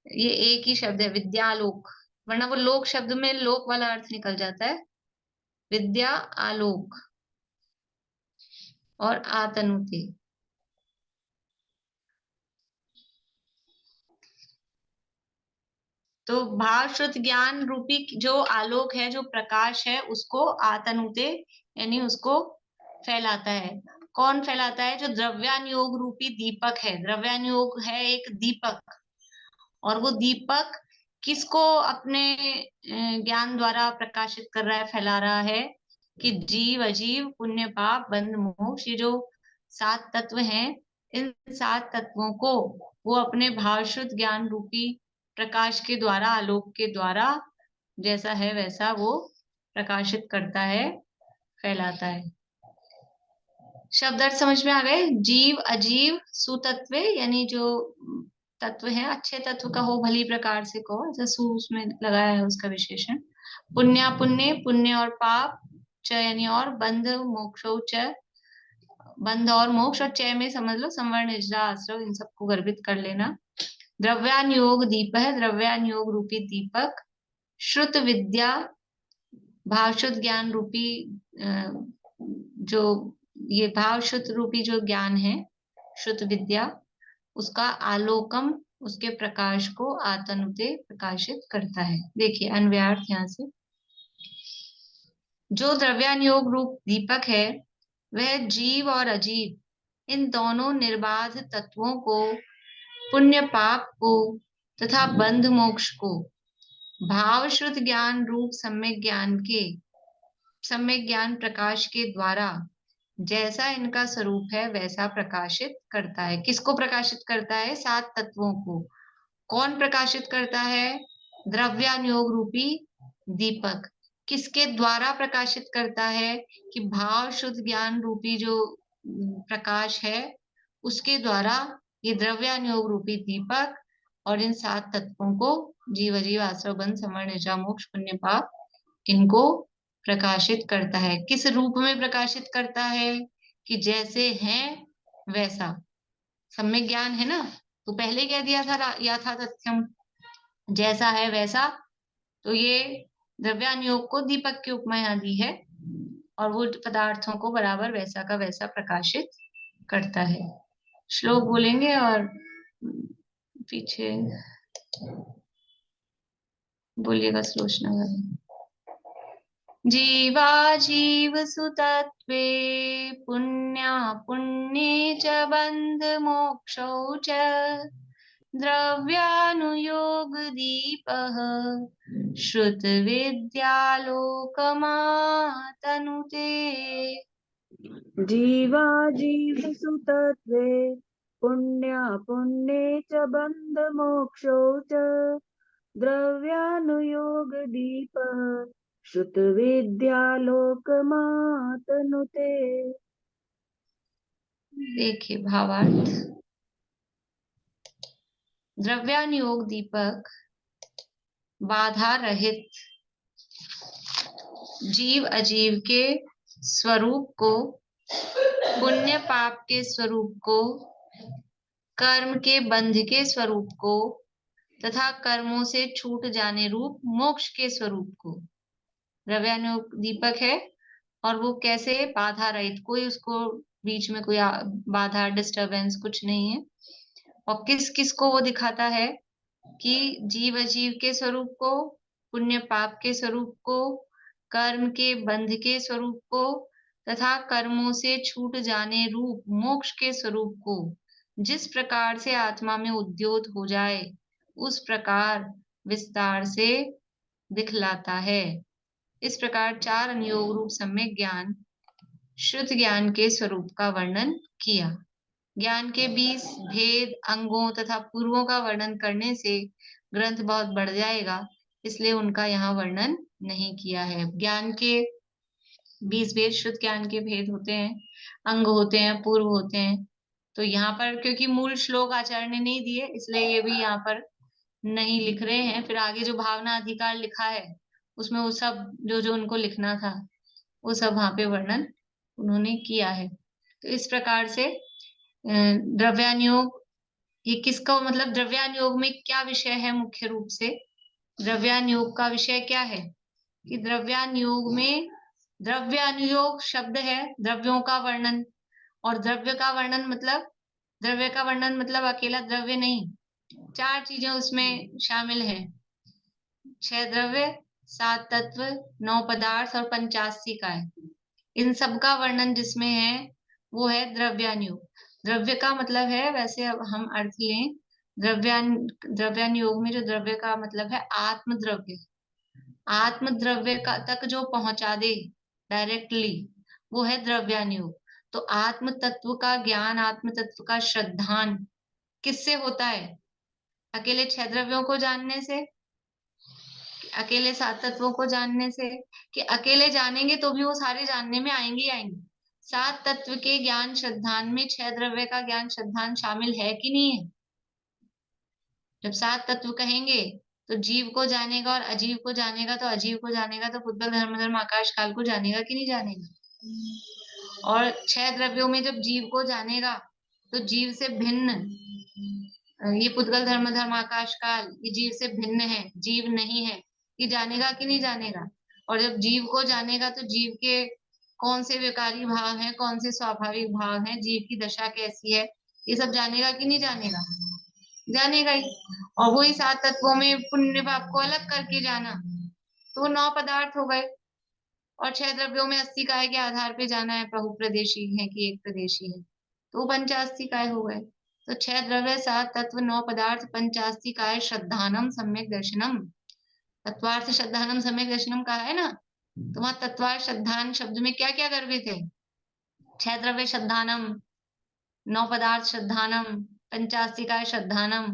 ये एक ही शब्द है विद्यालोक, वरना वो लोक शब्द में लोक वाला अर्थ निकल जाता है। विद्या आलोक और आतनुते। तो भाव शुद्ध ज्ञान रूपी जो आलोक है, जो प्रकाश है, उसको आतनुते यानी उसको फैलाता है। कौन फैलाता है? जो द्रव्यानुयोग रूपी दीपक है। द्रव्यानुयोग है एक दीपक, और वो दीपक किसको अपने ज्ञान द्वारा प्रकाशित कर रहा है, फैला रहा है? कि जीव अजीव, पुण्य पाप, बंध मोक्ष, ये जो 7 तत्व हैं, इन 7 तत्वों को वो अपने भाव शुद्ध ज्ञान रूपी प्रकाश के द्वारा, आलोक के द्वारा जैसा है वैसा वो प्रकाशित करता है, फैलाता है। शब्द अर्थ समझ में आ गए? जीव अजीव सुतत्व यानी जो तत्व है, अच्छे तत्व का हो, भली प्रकार से कहो, ऐसा सु उसमें लगाया है उसका विशेषण। पुण्य पुण्य, पुण्य और पाप, च यानी और, बंध मोक्षो च, बंध और मोक्ष, और चय में समझ लो संवर्ण निजरा आश्रव, इन सबको गर्भित कर लेना। द्रव्यानुयोग दीप है, द्रव्यानुयोग रूपी दीपक। श्रुत विद्या भाव शुद्ध ज्ञान रूपी जो ये भाव शुद्ध रूपी जो ज्ञान है, श्रुत विद्या, उसका आलोकम, उसके प्रकाश को आतनुते प्रकाशित करता है। देखिए अन्वयार्थ यहाँ से, जो द्रव्यानुयोग रूप दीपक है वह जीव और अजीव इन दोनों निर्बाध तत्वों को, पुण्य पाप को तथा बंध मोक्ष को भाव शुद्ध ज्ञान रूप सम्यक ज्ञान के, सम्यक ज्ञान प्रकाश के द्वारा जैसा इनका स्वरूप है वैसा प्रकाशित करता है। किसको प्रकाशित करता है? 7 तत्वों को। कौन प्रकाशित करता है? द्रव्यानुयोग रूपी दीपक। किसके द्वारा प्रकाशित करता है? कि भाव शुद्ध ज्ञान रूपी जो प्रकाश है उसके द्वारा ये द्रव्यानुयोग रूपी दीपक और इन 7 तत्वों को, जीव अजीव आश्रव बंध संवर्ण निजरा मोक्ष पुण्य पाप, इनको प्रकाशित करता है। किस रूप में प्रकाशित करता है? कि जैसे हैं वैसा। सम्यक ज्ञान है ना, तो पहले क्या दिया था? यथा तथ्यम, जैसा है वैसा। तो ये द्रव्यानुयोग को दीपक की उपमा यहाँ दी है, और वो पदार्थों को बराबर वैसा का वैसा प्रकाशित करता है। श्लोक बोलेंगे और पीछे बोलिएगा श्लोचना वाले। जीवा जीव सुतत्वे पुण्या पुण्ये च बंध मोक्षौ च द्रव्यानुयोग दीपः श्रुत विद्यालोकमातनुते। जीवा जीवसु तत्त्वे पुण्या पुण्ये च बन्ध मोक्षौ च द्रव्यानुयोग दीपः श्रुत विद्यालोकमातनुते। देखिए भावार्थ। द्रव्यानुयोग दीपक बाधा रहित जीव अजीव के स्वरूप को, पुण्य पाप के स्वरूप को, कर्म के बंध के स्वरूप को तथा कर्मों से छूट जाने रूप मोक्ष के स्वरूप को द्रव्यानुयोग दीपक है। और वो कैसे? बाधा रहित, कोई उसको बीच में कोई बाधा डिस्टरबेंस कुछ नहीं है। और किस किस को वो दिखाता है कि जीव अजीव के स्वरूप को, पुण्य पाप के स्वरूप को, कर्म के बंध के स्वरूप को तथा कर्मों से छूट जाने रूप मोक्ष के स्वरूप को जिस प्रकार से आत्मा में उद्योत हो जाए उस प्रकार विस्तार से दिखलाता है। इस प्रकार चार अनुयोग रूप सम्यक ज्ञान, शुद्ध ज्ञान के स्वरूप का वर्णन किया। ज्ञान के 20 भेद, अंगों तथा पूर्वों का वर्णन करने से ग्रंथ बहुत बढ़ जाएगा, इसलिए उनका यहाँ वर्णन नहीं किया है। ज्ञान के 20 भेद, शुद्ध ज्ञान के भेद होते हैं, अंग होते हैं, पूर्व होते हैं। तो यहाँ पर क्योंकि मूल श्लोक आचार्य ने नहीं दिए, इसलिए ये भी यहाँ पर नहीं लिख रहे हैं। फिर आगे जो भावना अधिकार लिखा है उसमें वो सब जो उनको लिखना था वो सब वहां पे वर्णन उन्होंने किया है। तो इस प्रकार से द्रव्यानुयोग, ये किसका मतलब, द्रव्यानुयोग में क्या विषय है? मुख्य रूप से द्रव्यानुयोग का विषय क्या है कि द्रव्यानुयोग में द्रव्यानुयोग शब्द है द्रव्यों का वर्णन, और द्रव्य का वर्णन मतलब अकेला द्रव्य नहीं, चार चीजें उसमें शामिल है। 6 द्रव्य, 7 तत्व, 9 पदार्थ और 85 काय। इन सब का वर्णन जिसमें है वो है द्रव्यानुयोग। द्रव्य का मतलब है, वैसे अब हम अर्थ लें, द्रव्यानुयोग में जो द्रव्य का मतलब है आत्मद्रव्य, आत्मद्रव्य का तक जो पहुंचा दे डायरेक्टली, वो है द्रव्यानुयोग। तो आत्म तत्व का ज्ञान, आत्म तत्व का श्रद्धान किससे होता है? अकेले 6 द्रव्यों को जानने से, अकेले 7 तत्वों को जानने से, कि अकेले जानेंगे तो भी वो सारे जानने में आएंगे ही आएंगे। 7 तत्व के ज्ञान श्रद्धान में 6 द्रव्य का ज्ञान श्रद्धान शामिल है कि नहीं है? जब 7 तत्व कहेंगे तो जीव को जानेगा और अजीव को जानेगा, तो अजीव को जानेगा तो पुद्गल धर्म धर्म आकाश काल को जानेगा कि नहीं जानेगा। और 6 द्रव्यों में जब जीव को जानेगा तो जीव से भिन्न, ये पुद्गल धर्म धर्म आकाश काल ये जीव से भिन्न है, जीव नहीं है, ये जानेगा कि नहीं जानेगा। और जब जीव को जानेगा तो जीव के कौन से विकारी भाव हैं, कौन से स्वाभाविक भाव हैं, जीव की दशा कैसी है, ये सब जानेगा कि नहीं जानेगा? जानेगा ही। और वही 7 तत्वों में पुण्य पाप को अलग करके जाना तो वो 9 पदार्थ हो गए। और 6 द्रव्यों में 80 काय के आधार पे जाना है, बहु प्रदेशी है कि एक प्रदेशी है, तो 85 काय हो गए। तो 6 द्रव्य, 7 तत्व, 9 पदार्थ, 85 काय श्रद्धानम सम्यक दर्शनम। तत्वार्थ श्रद्धानम सम्यक दर्शनम कहा है ना, तो वहां तत्वार्थ श्रद्धान शब्द में क्या क्या गर्भित है? 6 द्रव्य श्रद्धानम, 9 पदार्थ श्रद्धानम, 85 काय श्रद्धानम,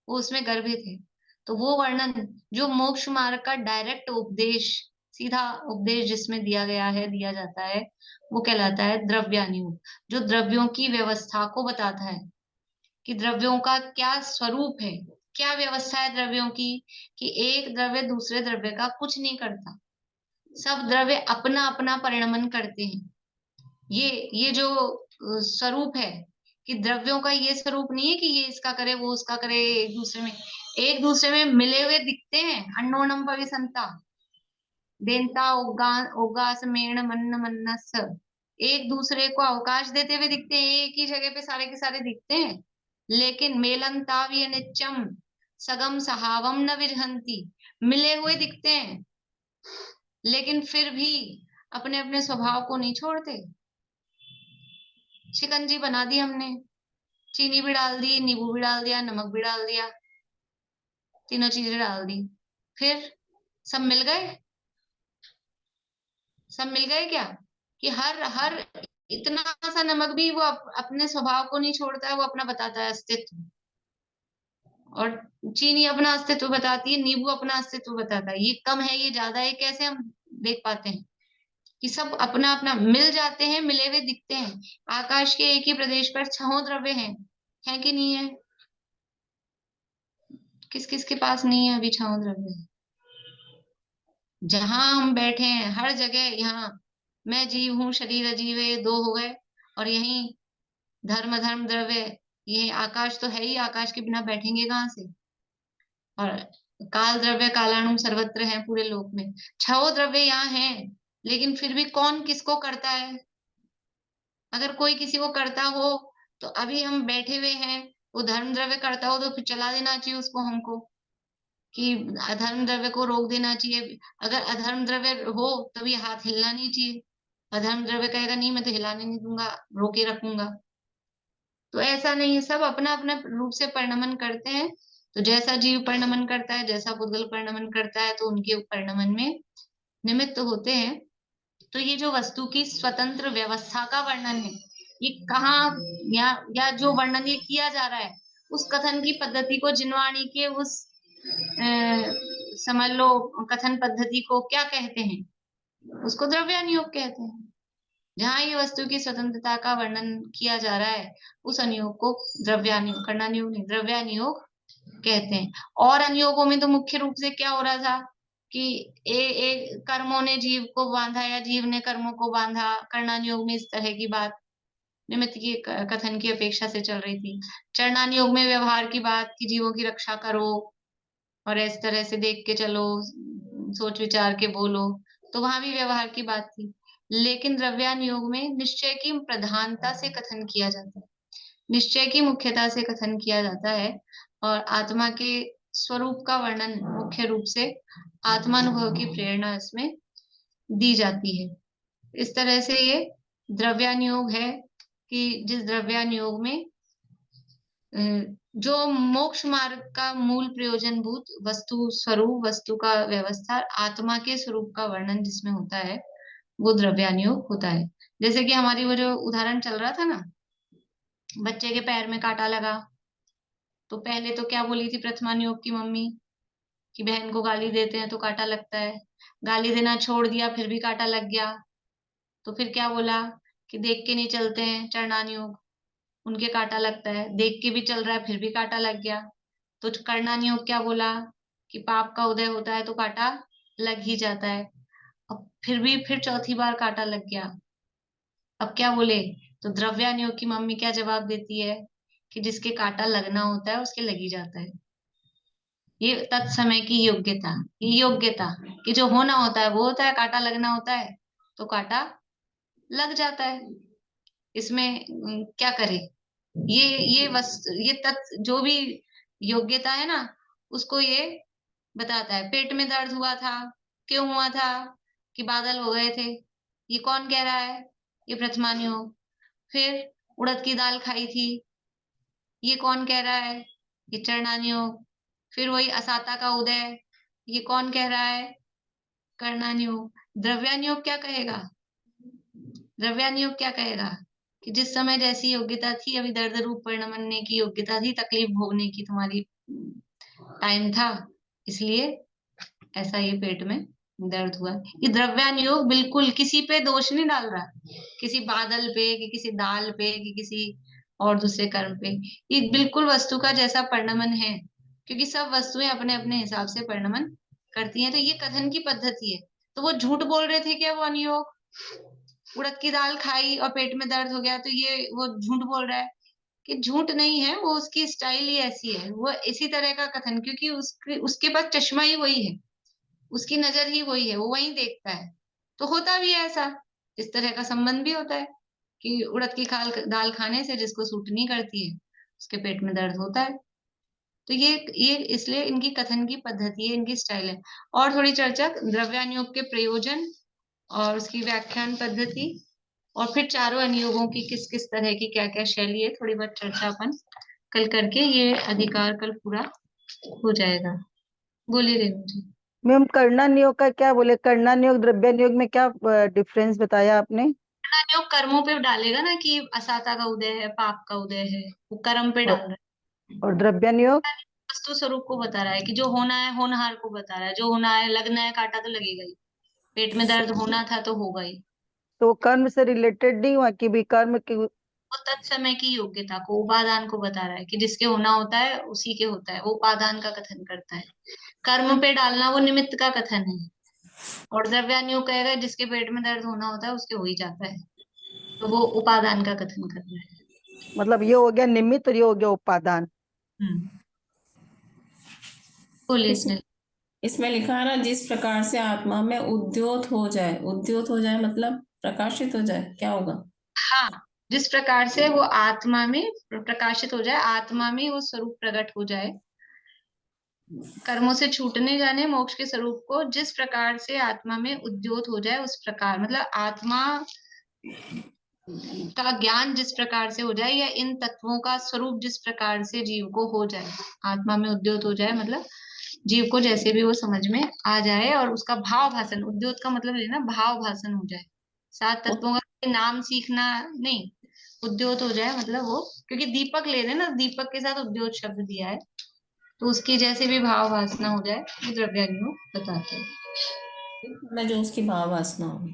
वो उसमें गर्भित है। तो वो वर्णन जो मोक्ष मार्ग का डायरेक्ट उपदेश, सीधा उपदेश जिसमें दिया गया है, दिया जाता है, वो कहलाता है द्रव्यानुयोग, जो द्रव्यों की व्यवस्था को बताता है कि द्रव्यों का क्या स्वरूप है, क्या व्यवस्था है द्रव्यों की, कि एक द्रव्य दूसरे द्रव्य का कुछ नहीं करता, सब द्रव्य अपना अपना परिणमन करते हैं। ये जो स्वरूप है कि द्रव्यों का ये स्वरूप नहीं है कि ये इसका करे वो उसका करे, एक दूसरे में मिले हुए दिखते हैं। अन्नोणम पविसंता देनता ओगासमेण मन्न मन्नस, एक दूसरे को अवकाश देते हुए दिखते हैं, एक ही जगह पे सारे के सारे दिखते हैं, लेकिन मेलंतावी नित्यम सगम सहावम न विरहंती, मिले हुए दिखते हैं लेकिन फिर भी अपने अपने स्वभाव को नहीं छोड़ते। शिकंजी बना दी हमने, चीनी भी डाल दी, नींबू भी डाल दिया, नमक भी डाल दिया, तीनों चीजें डाल दी, फिर सब मिल गए। सब मिल गए क्या? कि हर हर इतना सा नमक भी वो अपने स्वभाव को नहीं छोड़ता है, वो अपना बताता है अस्तित्व। और चीनी अपना अस्तित्व बताती है, नींबू अपना अस्तित्व बताता है। ये कम है, ये ज्यादा है, कैसे हम देख पाते हैं कि सब अपना अपना मिल जाते हैं, मिले हुए दिखते हैं। आकाश के एक ही प्रदेश पर 6 द्रव्य हैं, है कि नहीं है? किस किस के पास नहीं है अभी 6 द्रव्य? जहां हम बैठे हैं हर जगह, यहाँ मैं जीव हूँ, शरीर अजीव है, ये 2 हो गए। और यही धर्म धर्म द्रव्य, ये आकाश तो है ही, आकाश के बिना बैठेंगे कहाँ से? और काल द्रव्य कालाणु सर्वत्र है पूरे लोक में। 6 द्रव्य यहाँ हैं, लेकिन फिर भी कौन किसको करता है? अगर कोई किसी को करता हो तो अभी हम बैठे हुए हैं, वो धर्म द्रव्य करता हो तो फिर चला देना चाहिए उसको, हमको, कि अधर्म द्रव्य को रोक देना चाहिए। अगर अधर्म द्रव्य हो तब ये हाथ हिलना नहीं चाहिए। अधर्म द्रव्य कहेगा नहीं मैं तो हिलाने नहीं दूंगा, रोके रखूंगा। तो ऐसा नहीं है, सब अपना अपना रूप से परिणमन करते हैं। तो जैसा जीव परिणमन करता है, जैसा पुद्गल परिणमन करता है, तो उनके परिणमन में निमित्त होते हैं। तो ये जो वस्तु की स्वतंत्र व्यवस्था का वर्णन है, ये कहाँ या जो वर्णन ये किया जा रहा है, उस कथन की पद्धति को, जिनवाणी के उस समझ लो कथन पद्धति को क्या कहते हैं? उसको द्रव्यानुयोग कहते हैं। जहाँ ये वस्तु की स्वतंत्रता का वर्णन किया जा रहा है, उस अनुयोग को द्रव्यानुयोग, कर्णानुयोग नहीं, द्रव्यानुयोग कहते हैं। और अनुयोगों में तो मुख्य रूप से क्या हो रहा था कि कर्मों ने जीव को बांधा या जीव ने कर्मों को बांधा। कर्णानुयोग में इस तरह की बात निमित्त की कथन की अपेक्षा से चल रही थी। चरणानुयोग में व्यवहार की बात, कि जीवों की रक्षा करो और इस तरह से देख के चलो, सोच विचार के बोलो, तो वहां भी व्यवहार की बात थी। लेकिन द्रव्यानुयोग में निश्चय की प्रधानता से कथन किया जाता है, निश्चय की मुख्यता से कथन किया जाता है, और आत्मा के स्वरूप का वर्णन मुख्य रूप से आत्मानुभव की प्रेरणा इसमें दी जाती है। इस तरह से ये द्रव्यानुयोग है कि जिस द्रव्यानुयोग में जो मोक्ष मार्ग का मूल प्रयोजनभूत वस्तु स्वरूप, वस्तु का व्यवस्था, आत्मा के स्वरूप का वर्णन जिसमें होता है, वो द्रव्यानुयोग होता है। जैसे कि हमारी वो जो उदाहरण चल रहा था ना, बच्चे के पैर में कांटा लगा, तो पहले तो क्या बोली थी प्रथमानुयोग की मम्मी, कि बहन को गाली देते हैं तो कांटा लगता है। गाली देना छोड़ दिया फिर भी कांटा लग गया, तो फिर क्या बोला कि देख के नहीं चलते हैं, चरणानुयोग, उनके कांटा लगता है। देख के भी चल रहा है फिर भी कांटा लग गया, तो कर्णानुयोग क्या बोला कि पाप का उदय होता है तो कांटा लग ही जाता है। अब फिर चौथी बार कांटा लग गया, अब क्या बोले? तो द्रव्यानुयोग की मम्मी क्या जवाब देती है कि जिसके कांटा लगना होता है उसके लग ही जाता है। ये तत्समय की योग्यता, ये योग्यता कि जो होना होता है वो होता है, कांटा लगना होता है तो कांटा लग जाता है। इसमें क्या करे? ये वस्तु, ये तत्व जो भी योग्यता है ना, उसको ये बताता है। पेट में दर्द हुआ था, क्यों हुआ था? कि बादल हो गए थे, ये कौन कह रहा है? ये प्रथमानुयोग। फिर उड़द की दाल खाई थी, ये कौन कह रहा है? ये चरणानुयोग। फिर वही असाता का उदय, ये कौन कह रहा है? कर्णानुयोग। द्रव्यानुयोग क्या कहेगा? द्रव्यानुयोग क्या कहेगा कि जिस समय जैसी योग्यता थी, अभी दर्द रूप परिणमने की योग्यता थी, तकलीफ भोगने की तुम्हारी टाइम था, इसलिए ऐसा ये पेट में दर्द हुआ। ये द्रव्यानुयोग बिल्कुल किसी पे दोष नहीं डाल रहा, किसी बादल पे, कि किसी दाल पे, कि किसी और दूसरे कर्म पे। ये बिल्कुल वस्तु का जैसा परिणमन है, क्योंकि सब वस्तुएं अपने अपने हिसाब से परिणमन करती हैं। तो ये कथन की पद्धति है। तो वो झूठ बोल रहे थे क्या? वो अनुयोग, उड़द की दाल खाई और पेट में दर्द हो गया, तो ये वो झूठ बोल रहा है? कि झूठ नहीं है, वो उसकी स्टाइल ही ऐसी है, वो इसी तरह का कथन, क्योंकि उसके पास चश्मा ही वही है, उसकी नजर ही वही है, वो वही देखता है। तो होता भी है ऐसा, इस तरह का संबंध भी होता है कि उड़द की दाल खाने से जिसको सूट नहीं करती है उसके पेट में दर्द होता है। तो ये इसलिए इनकी कथन की पद्धति है, इनकी स्टाइल है। और थोड़ी चर्चा द्रव्यानुयोग के प्रयोजन और उसकी व्याख्यान पद्धति और फिर चारों अनुयोगों की किस किस तरह की क्या क्या शैली है, थोड़ी बहुत चर्चा अपन कल करके ये अधिकार कल पूरा हो जाएगा। बोलिए रेणु जी। मैम कर्णानियोग का क्या बोले, कर्णानियोग द्रव्यानियोग में क्या डिफरेंस बताया आपने? कर्णानियोग कर्मों पे डालेगा ना कि असाता का उदय है, पाप का उदय है, वो कर्म पे डाल रहा है। और द्रव्यानियोग वस्तु स्वरूप को बता रहा है कि जो होना है होनहार को बता रहा है, जो होना है, लगना है कांटा तो लगेगा ही, पेट में दर्द होना था तो होगा ही। तो कर्म से रिलेटेड नहीं हुआ कि भी कर्म की वो तत्समय की योग्यता को, उपादान को बता रहा है कि जिसके होना होता है उसी के होता है, वो उपादान का कथन करता है। कर्म पे डालना वो निमित्त का कथन है। और द्रव्यानुयोग कहेगा जिसके पेट में दर्द होना होता है उसके हो ही जाता है, तो वो उपादान का कथन कर रहा है। मतलब ये हो गया निमित्त और ये हो गया उपादान। बोलिए इसमें इसमें लिखा है ना, जिस प्रकार से आत्मा में उद्योत हो जाए। उद्योत हो जाए मतलब प्रकाशित हो जाए, क्या होगा? हाँ, जिस प्रकार से वो आत्मा में प्रकाशित हो जाए, आत्मा में वो स्वरूप प्रकट हो जाए, कर्मों से छूटने जाने मोक्ष के स्वरूप को जिस प्रकार से आत्मा में उद्योत हो जाए, उस प्रकार मतलब आत्मा का ज्ञान जिस प्रकार से हो जाए, या इन तत्वों का स्वरूप जिस प्रकार से जीव को हो जाए, आत्मा में उद्योत हो जाए मतलब जीव को जैसे भी वो समझ में आ जाए, और उसका भाव भाषण, उद्योत का मतलब लेना भाव भाषण हो जाए, सात तत्वों का नाम सीखना नहीं, उद्योत हो जाए मतलब वो, क्योंकि दीपक ले रहे ना, दीपक के साथ उद्योत शब्द दिया है, तो उसकी जैसे भी भाव वासना हो जाए, ये द्रव्यानुयोग बताते हैं। मैं जो उसकी भाव वासना हो।